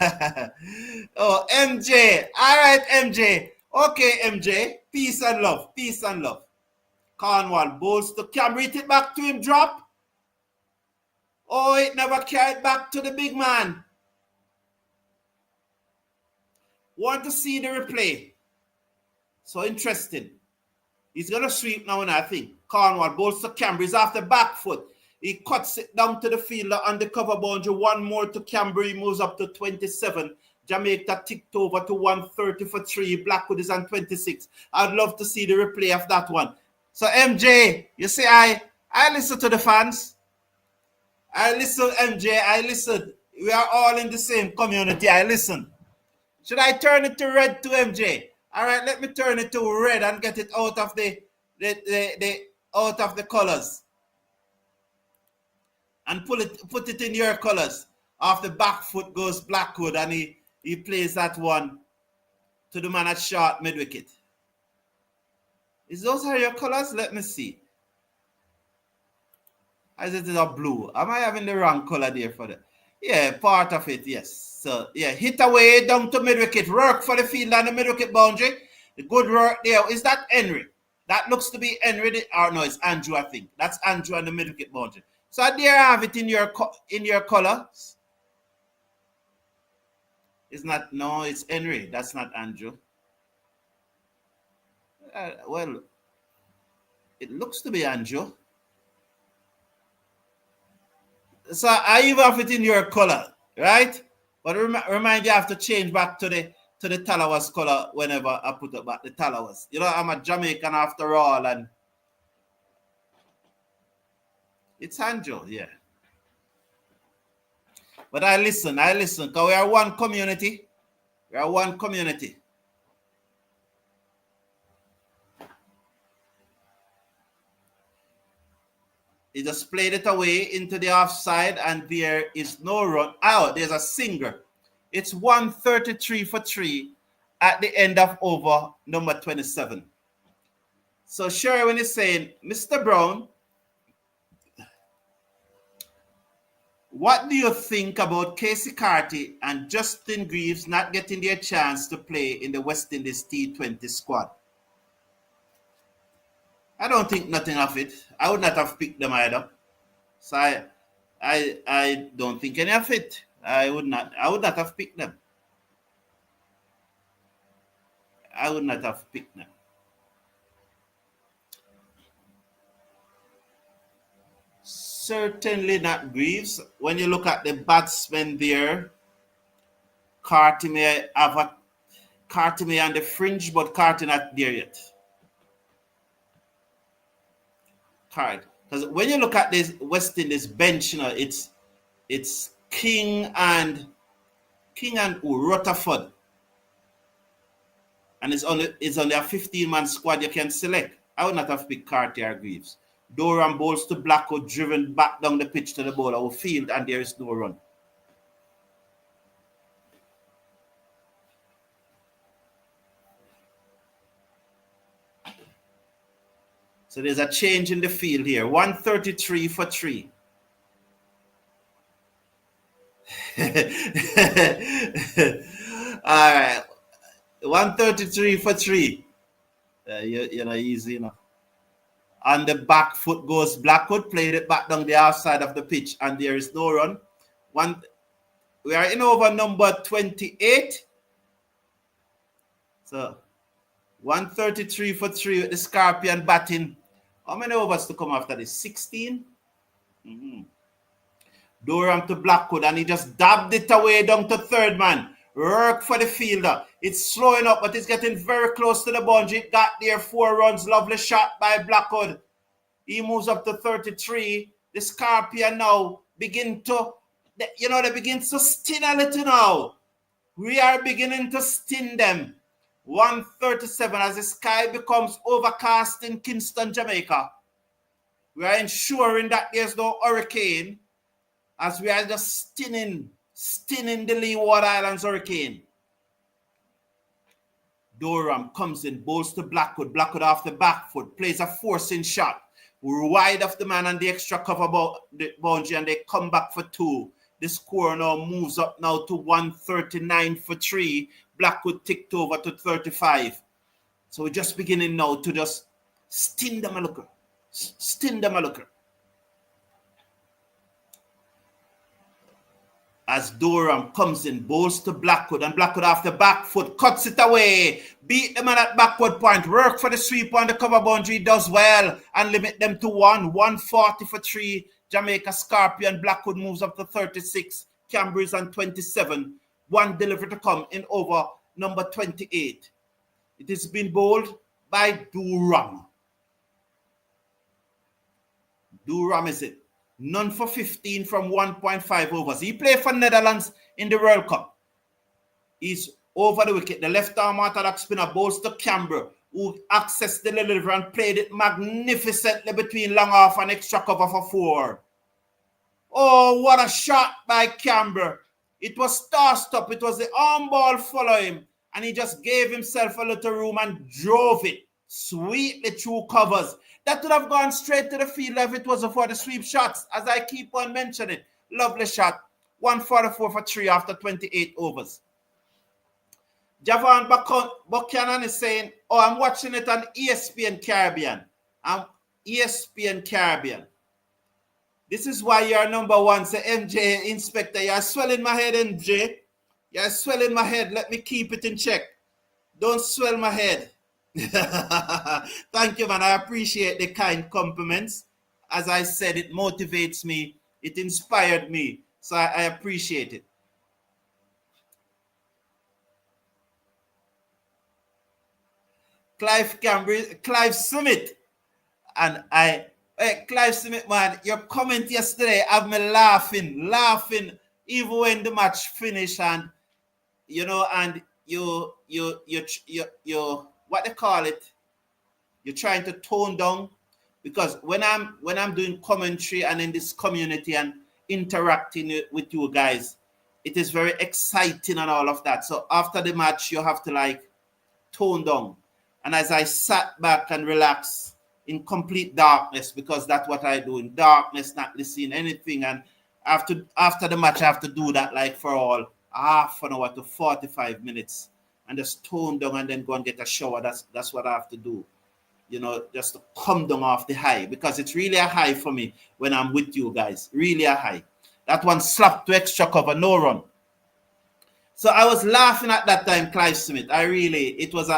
oh, MJ. All right, MJ. Okay, MJ. Peace and love. Peace and love. Cornwall bowls to Camber. Hit it back to him. Drop. Oh, it never carried back to the big man. Want to see the replay. So interesting. He's going to sweep now, and I think. Cornwall bowls to Camber. He's off the back foot. He cuts it down to the fielder on the cover boundary. 1 more to Camber. He moves up to 27. Jamaica ticked over to 130 for 3. Blackwood is on 26. I'd love to see the replay of that one. So, MJ, you see, I listen to the fans. I listen, MJ. I listen. We are all in the same community. I listen. Should I turn it to red to MJ? All right, let me turn it to red and get it out of the out of the colors. And put it in your colors. Off the back foot goes Blackwood, and he plays that one to the man at short mid-wicket. Is those are your colors? Let me see. As it is a blue. Am I having the wrong color there for that? Yeah, part of it, yes. So, yeah, hit away down to mid-wicket. Work for the field on the mid-wicket boundary. The good work there. Is that Henry? That looks to be Henry. Or no, it's Andrew, I think. That's Andrew on the mid-wicket boundary. So, there you have it in your colors. It's not, no, it's Henry. That's not Andrew. Well, it looks to be Andrew. So I even have it in your color, right? But remind you, I have to change back to the Talawas color whenever I put it back the Talawas. You know, I'm a Jamaican after all, and it's Andrew, yeah. But I listen, because we are one community. We are one community. He just played it away into the offside, and there is no run. Oh, there's a singer. It's 133 for 3 at the end of over number 27. So Sherwin is saying, Mr. Brown, what do you think about Casey Carty and Justin Greaves not getting their chance to play in the West Indies T20 squad? I don't think nothing of it. I would not have picked them either. So I don't think any of it. I would not have picked them. I would not have picked them. Certainly not Greaves. When you look at the batsmen there, Carty may on the fringe, but Carty not there yet. Because when you look at this West Indies bench, you know, it's King and Rutherford. And it's only a 15-man squad you can select. I would not have picked Carty or Greaves. Doram bowls to Blackwood, driven back down the pitch to the bowler who field, and there is no run. So there's a change in the field here. 133 for 3. All right. 133 for 3. You know, easy, you know. On the back foot goes Blackwood, played it back down the outside of the pitch, and there is no run. We are in over number 28. So 133 for 3 with the Scorpion batting. How many overs to come after this? 16? Doram to Blackwood, and he just dabbed it away down to third man. Work for the fielder. It's slowing up, but it's getting very close to the boundary. It got there, 4 runs. Lovely shot by Blackwood. He moves up to 33. The Scorpion now they begin to sting a little now. We are beginning to sting them. 137 as the sky becomes overcast in Kingston, Jamaica. We are ensuring that there's no hurricane as we are just stinning the Leeward Islands Hurricane. Doram comes in, bowls to Blackwood. Blackwood off the back foot, plays a forcing shot. We're wide of the man and the extra cover the boundary, and they come back for 2. The score now moves up now to 139 for 3. Blackwood ticked over to 35. So we're just beginning now to just sting them a looker. Sting them a looker. As Doram comes in, bowls to Blackwood, and Blackwood off the back foot, cuts it away, beat the man at backward point, work for the sweep on the cover boundary, does well, and limit them to 140 for 3. Jamaica Scorpion. Blackwood moves up to 36. Camber is on 27. 1 delivery to come in over number 28. It has been bowled by Doram. Doram is it. None for 15 from 1.5 overs. He played for Netherlands in the World Cup. He's over the wicket. The left-arm orthodox spinner bowls to Camber, who accessed the delivery and played it magnificently between long off and extra cover for 4. Oh, what a shot by Camber. It was tossed up. It was the arm ball following, and he just gave himself a little room and drove it sweetly through covers. That would have gone straight to the field if it wasn't for the sweep shots, as I keep on mentioning. Lovely shot. 144 for 3 after 28 overs. Javon Buchanan is saying, oh, I'm watching it on ESPN Caribbean. I'm ESPN Caribbean. This is why you're number one, say MJ Inspector. You're swelling my head, MJ. You're swelling my head. Let me keep it in check. Don't swell my head. Thank you, man. I appreciate the kind compliments. As I said, it motivates me. It inspired me. So I appreciate it. Clive Smith. And Clive Smith, man, your comment yesterday have me laughing, even when the match finished, and and you what they call it, you're trying to tone down, because when I'm doing commentary and in this community and interacting with you guys, it is very exciting and all of that. So after the match, you have to tone down. And as I sat back and relaxed in complete darkness, because that's what I do, in darkness, not listening anything. And after the match, I have to do that for all half an hour to 45 minutes, and just tone down and then go and get a shower. That's what I have to do, just to come down off the high, because it's really a high for me when I'm with you guys. Really a high. That one slapped to extra cover, no run. So I was laughing at that time, Clive Smith. It was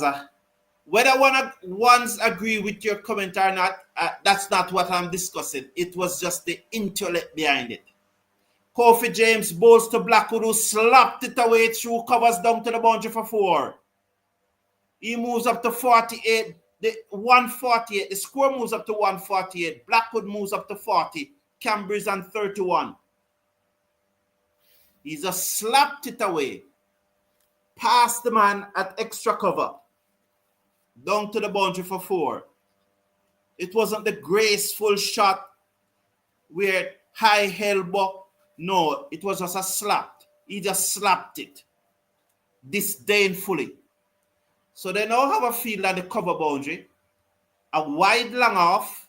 a whether ones agree with your comment or not, that's not what I'm discussing. It was just the intellect behind it. Kofi James bowls to Blackwood, who slapped it away through covers down to the boundary for 4. He moves up to 48. The 148. The score moves up to 148. Blackwood moves up to 40. Camber is on 31. He just slapped it away. Past the man at extra cover. Down to the boundary for 4. It wasn't the graceful shot where high elbow. No, it was just a slap. He just slapped it disdainfully. So they now have a field at the cover boundary, a wide long off,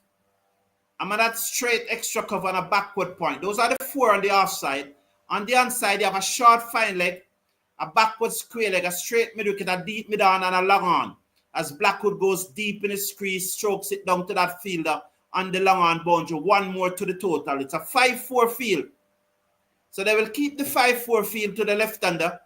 and that straight extra cover and a backward point. Those are the 4 on the offside. On the onside, you have a short fine leg, a backward square leg, a straight mid wicket, a deep mid on, and a long on. As Blackwood goes deep in his crease, strokes it down to that fielder on the long on boundary. 1 more to the total. It's a 5-4 field. So they will keep the 5-4 field to the left-hander.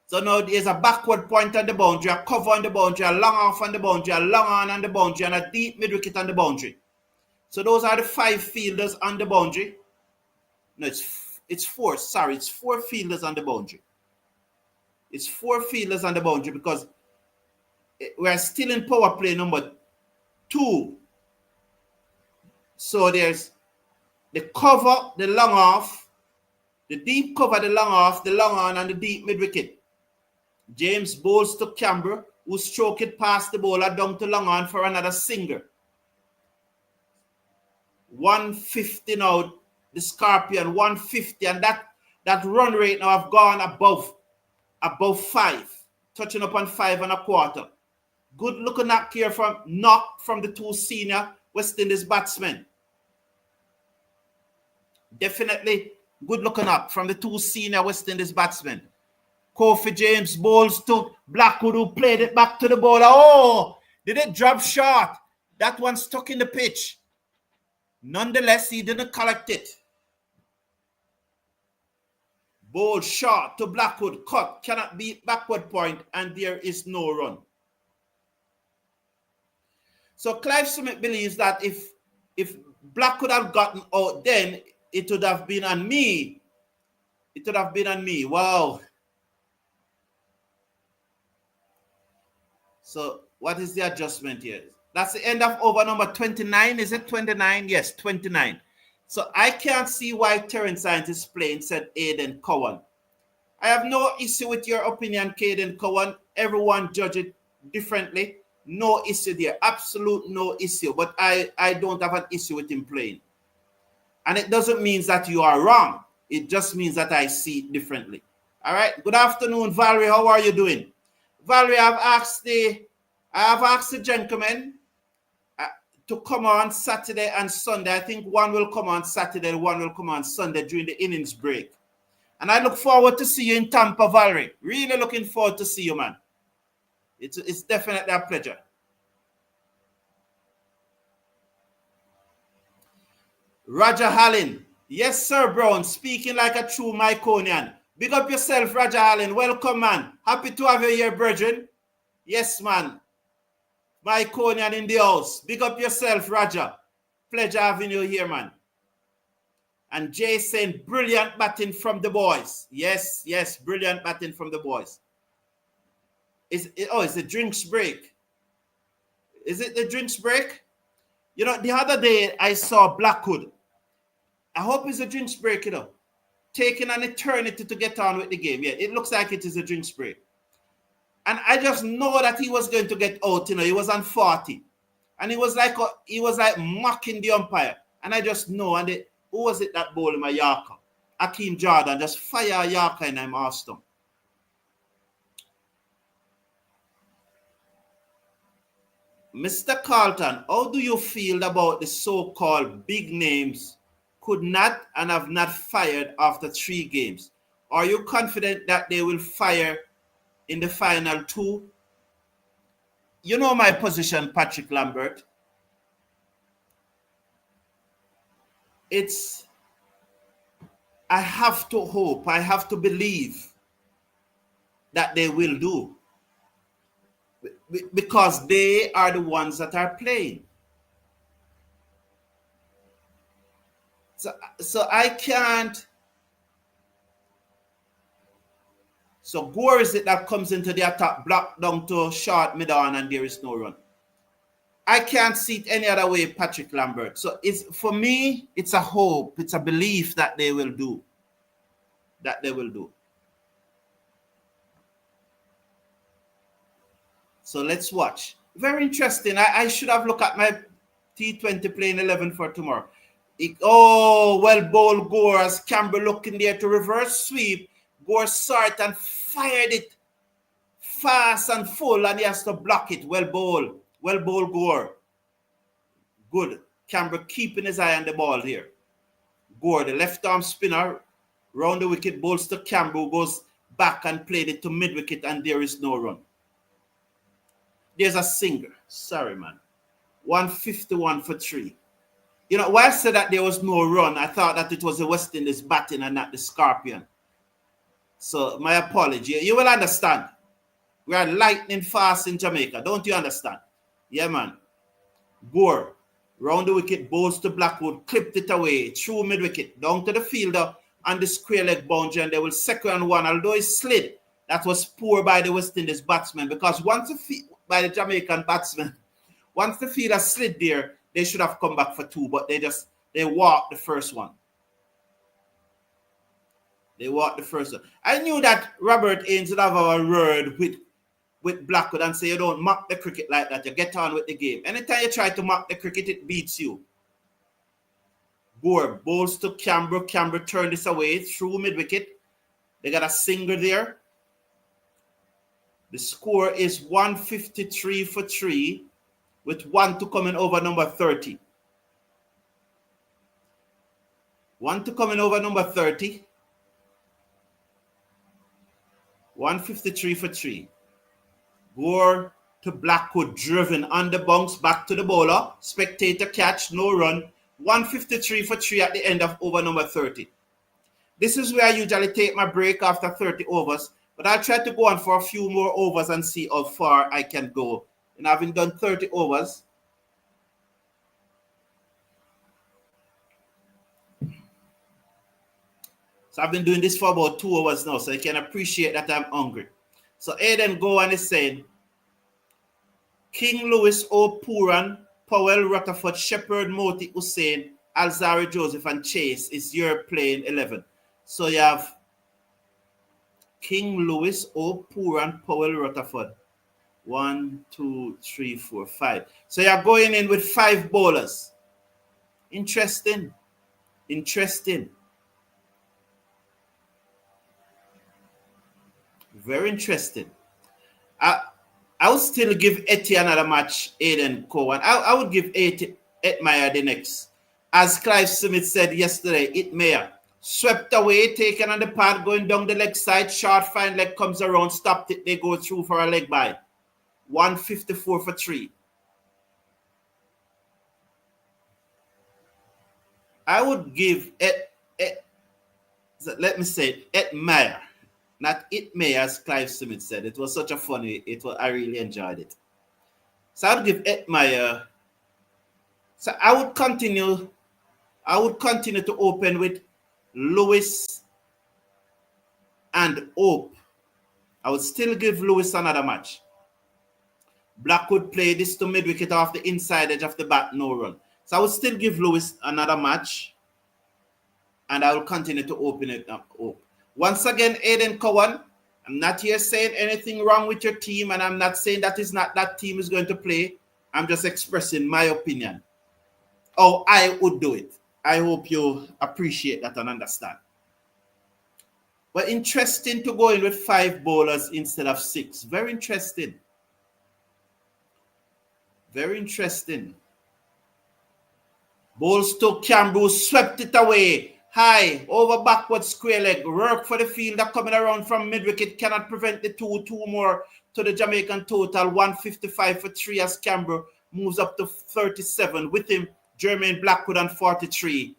So now there's a backward point on the boundary, a cover on the boundary, a long off on the boundary, a long on the boundary, and a deep mid wicket on the boundary. So those are the 5 fielders on the boundary. No, it's 4. Sorry, it's 4 fielders on the boundary. It's 4 fielders on the boundary, because we're still in power play number 2. So there's the cover, the long off, the deep cover, the long off, the long on, and the deep mid wicket. James bowls to Camber, who stroke it past the bowler down to long on for another single. 150 now, the Scorpion, 150, and that run rate now have gone above 5, touching up on 5.25. Good looking knock here from the 2 senior West Indies batsmen. Definitely good looking up from the 2 senior West Indies batsmen. Kofi James bowls to Blackwood, who played it back to the bowler. Oh, did it drop short? That one stuck in the pitch. Nonetheless, he didn't collect it. Bowl short to Blackwood. Cut. Cannot beat backward point, and there is no run. So Clive Smith believes that if Blackwood had gotten out, then it would have been on me. It would have been on me. Wow. So what is the adjustment here? That's the end of over number 29. Is it 29? Yes, 29. So I can't see why Terence Hines is playing, said Aidan Cowan. I have no issue with your opinion, Aidan Cowan. Everyone judge it differently. No issue there. Absolute no issue. But I don't have an issue with him playing. And it doesn't mean that you are wrong. It just means that I see it differently. All right. Good afternoon, Valerie. How are you doing? Valerie, I have asked the gentlemen to come on Saturday and Sunday. I think one will come on Saturday, one will come on Sunday during the innings break. And I look forward to see you in Tampa, Valerie. Really looking forward to see you, man. It's definitely a pleasure. Roger Hallin. Yes, sir, Brown. Speaking like a true Myconian. Big up yourself, Roger Hallin. Welcome, man. Happy to have you here, brethren. Yes, man. Myconian in the house. Big up yourself, Roger. Pleasure having you here, man. And Jay saying, brilliant batting from the boys. Yes, brilliant batting from the boys. It's the drinks break. Is it the drinks break? You know, the other day I saw Blackwood. I hope it's a drinks break, you know. Taking an eternity to get on with the game. Yeah, it looks like it is a drinks break. And I just know that he was going to get out, you know. He was on 40. And he was like mocking the umpire. And I just know, and who was it that bowled him a Yorker? Akeem Jordan just fire a Yorker in him off stump. Mr. Carlton, how do you feel about the so-called big names could not and have not fired after 3 games? Are you confident that they will fire in the final 2? You know my position, Patrick Lambert. I have to hope, I have to believe that they will do. Because they are the ones that are playing. So I can't. So Gore is it that comes into the attack, block down to short mid-on, and there is no run. I can't see it any other way, Patrick Lambert. So for me, it's a hope, it's a belief that they will do. So let's watch. Very interesting. I should have looked at my T20 playing 11 for tomorrow. Well bowled Gore as Camber looking there to reverse sweep. Gore saw it and fired it fast and full, and he has to block it. Well bowled Gore. Good. Camber keeping his eye on the ball here. Gore, the left arm spinner, round the wicket, bowls to Camber, who goes back and played it to mid wicket, and there is no run. There's a singer. Sorry, man. 151 for 3. You know, why I said that there was no run, I thought that it was the West Indies batting and not the Scorpion. So, my apology. You will understand. We are lightning fast in Jamaica. Don't you understand? Yeah, man. Gore, round the wicket, bowls to Blackwood, clipped it away, through mid-wicket, down to the fielder on the square leg boundary, and they will second one, although it slid. That was poor by the West Indies batsman, because once by the Jamaican batsman, once the fielder slid there, they should have come back for 2, but they walked the first one. I knew that Robert Ains would have a word with Blackwood and say, you don't mock the cricket like that. You get on with the game. Anytime you try to mock the cricket, it beats you. Gore bowls to Camber. Camber turned this away through mid-wicket. They got a single there. The score is 153 for 3 with 1 to come in over number 30. 1 to come in over number 30. 153 for 3. Gore to Blackwood, driven on the bounce, back to the bowler. Spectator catch, no run. 153 for 3 at the end of over number 30. This is where I usually take my break after 30 overs, but I'll try to go on for a few more overs and see how far I can go. And having done 30 overs, so I've been doing this for about 2 hours now, so you can appreciate that I'm hungry. So Aiden Gowan is saying, King Lewis, O'Puran, Powell, Rutherford, Shepherd, Moti, Hussain, Alzari, Joseph, and Chase is your playing 11. So you have King Lewis, O'Puran, Powell, Rutherford. 1, 2, 3, 4, 5. So you're going in with 5 bowlers. Interesting. Very interesting. I would still give Etty another match, Aiden Cowan. I would give Etmeyer the next. As Clive Smith said yesterday, Etmeyer swept away, taken on the pad, going down the leg side, short fine leg comes around, stopped it, they go through for a leg by. 154 for 3. I would give Etmeyer. Not Etmeyer, as Clive Smith said. It was such a funny, I really enjoyed it. So I would give Etmeyer. So I would continue to open with Lewis and Hope. I would still give Lewis another match. Blackwood play this to mid-wicket off the inside edge of the bat, no run. So I would still give Lewis another match. And I will continue to open it up. Once again, Aiden Cowan, I'm not here saying anything wrong with your team, and I'm not saying that team is going to play. I'm just expressing my opinion. Oh, I would do it. I hope you appreciate that and understand. But interesting to go in with 5 bowlers instead of 6. Very interesting. Very interesting. Bowls to Camber, swept it away. High, over backward square leg. Work for the fielder coming around from mid-wicket. Cannot prevent the 2 more to the Jamaican total. 155 for 3 as Camber moves up to 37. With him, Jermaine Blackwood on 43.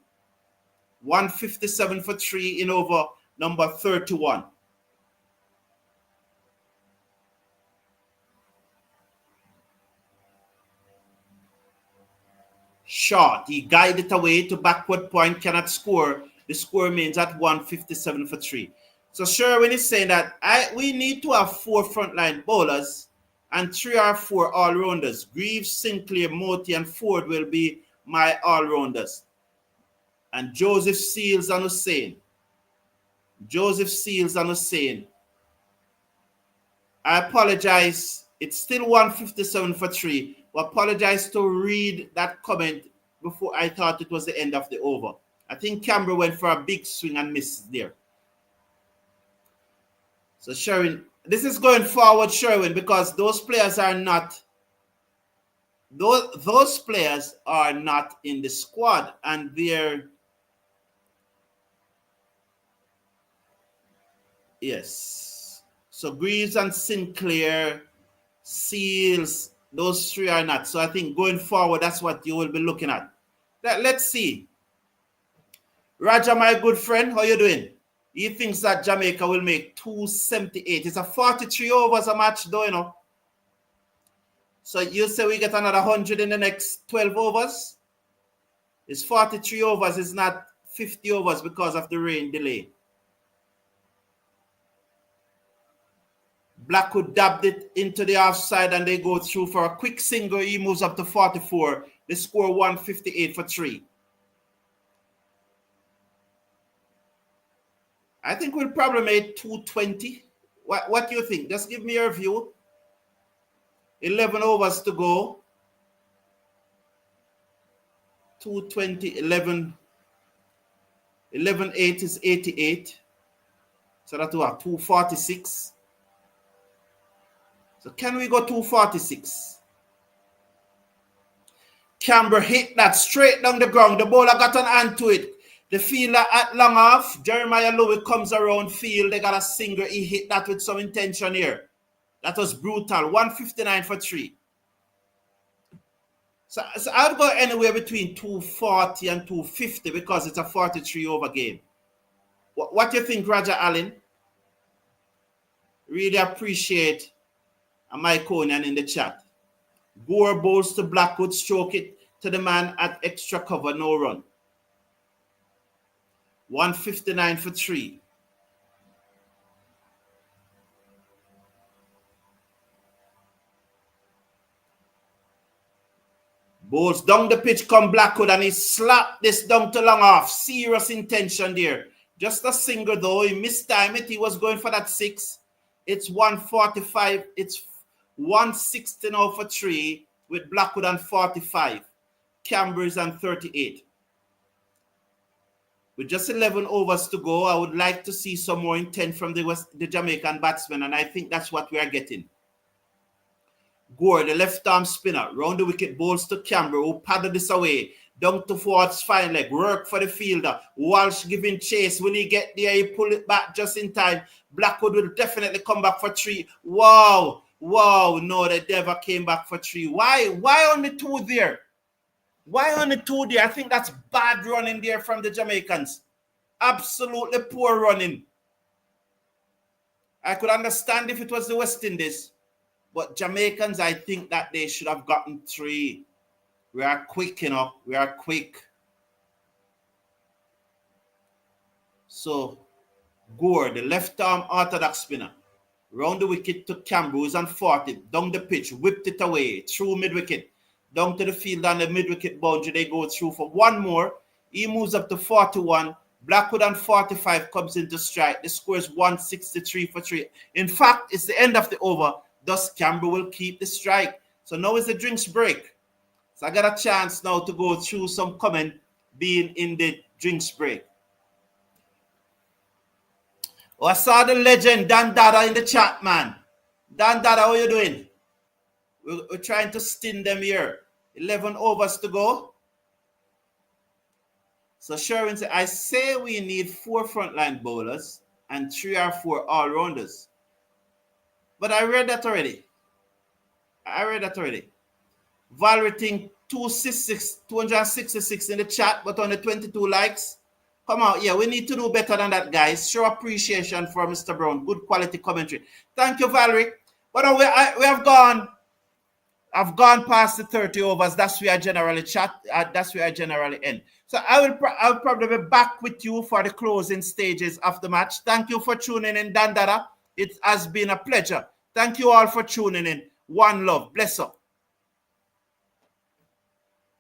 157 for 3 in over number 31. Short. He guided away to backward point, cannot score. The score remains at 157 for 3. So Sherwin is saying that we need to have 4 frontline bowlers and 3 or 4 all-rounders. Greaves, Sinclair, Moti, and Ford will be my all-rounders. And Joseph Seals and Hussein. I apologize. It's still 157 for 3. I apologize to read that comment before I thought it was the end of the over. I think Camber went for a big swing and missed there. So Sherwin, this is going forward, Sherwin, because those players are not those players are not in the squad, and they're yes. So Greaves and Sinclair, Seals, those 3 are not. So I think going forward, that's what you will be looking at. Let's see. Raja, my good friend, how you doing? He thinks that Jamaica will make 278. It's a 43 overs a match, though, you know. So you say we get another 100 in the next 12 overs? It's 43 overs. It's not 50 overs because of the rain delay. Blackwood dabbed it into the offside and they go through for a quick single. He moves up to 44. They score 158 for 3. I think we'll probably make 220. What do you think? Just give me your view. 11 overs to go. 220, 11. 11-8 is 88. So that's what, 246. So can we go 246? Camber hit that straight down the ground. The bowler got an hand to it. The fielder at long off. Jeremiah Lowe comes around field. They got a single. He hit that with some intention here. That was brutal. 159 for 3. So I'd go anywhere between 240 and 250 because it's a 43 over game. What do you think, Roger Allen? Really appreciate Mike Onion in the chat. Gore bowls to Blackwood, stroke it to the man at extra cover, no run. 159 for 3. Bowls down the pitch, come Blackwood, and he slapped this down to long off. Serious intention there. Just a single though. He mistimed it. He was going for that 6. It's 145. It's 160 now for 3 with Blackwood on 45. Camber is on 38. With just 11 overs to go, I would like to see some more intent from the Jamaican batsmen, and I think that's what we are getting. Gore, the left-arm spinner, round the wicket, bowls to Camber, who paddled this away, down to Ford's fine leg, work for the fielder. Walsh giving chase. Will he get there? He pull it back just in time. Blackwood will definitely come back for 3. Wow. No, they never came back for 3. Why only 2 there? Why only 2 there? I think that's bad running there from the Jamaicans. Absolutely poor running. I could understand if it was the West Indies. But Jamaicans, I think that they should have gotten 3. We are quick, We are quick. So, Gore, the left-arm orthodox spinner, round the wicket to Camber, who's on 40, down the pitch, whipped it away, through mid-wicket, down to the field on the mid-wicket boundary. They go through for 1 more. He moves up to 41. Blackwood on 45 comes into strike. The score is 163 for 3. In fact, it's the end of the over. Thus, Camber will keep the strike. So now is the drinks break. So I got a chance now to go through some comment being in the drinks break. Oh, I saw the legend Dan Dada in the chat, man. Dan Dada, how you doing? We're trying to sting them here. 11 overs to go. So Sherwin said, I say we need 4 frontline bowlers and 3 or 4 all-rounders. But I read that already. Valerie think 266 in the chat, but only 22 likes. Come on, yeah, we need to do better than that, guys. Show appreciation for Mr. Brown. Good quality commentary. Thank you, Valerie. But I've gone past the 30 overs. That's where I generally chat. That's where I generally end. So I'll probably be back with you for the closing stages of the match. Thank you for tuning in, Dan Dada. It has been a pleasure. Thank you all for tuning in. One love. Bless up.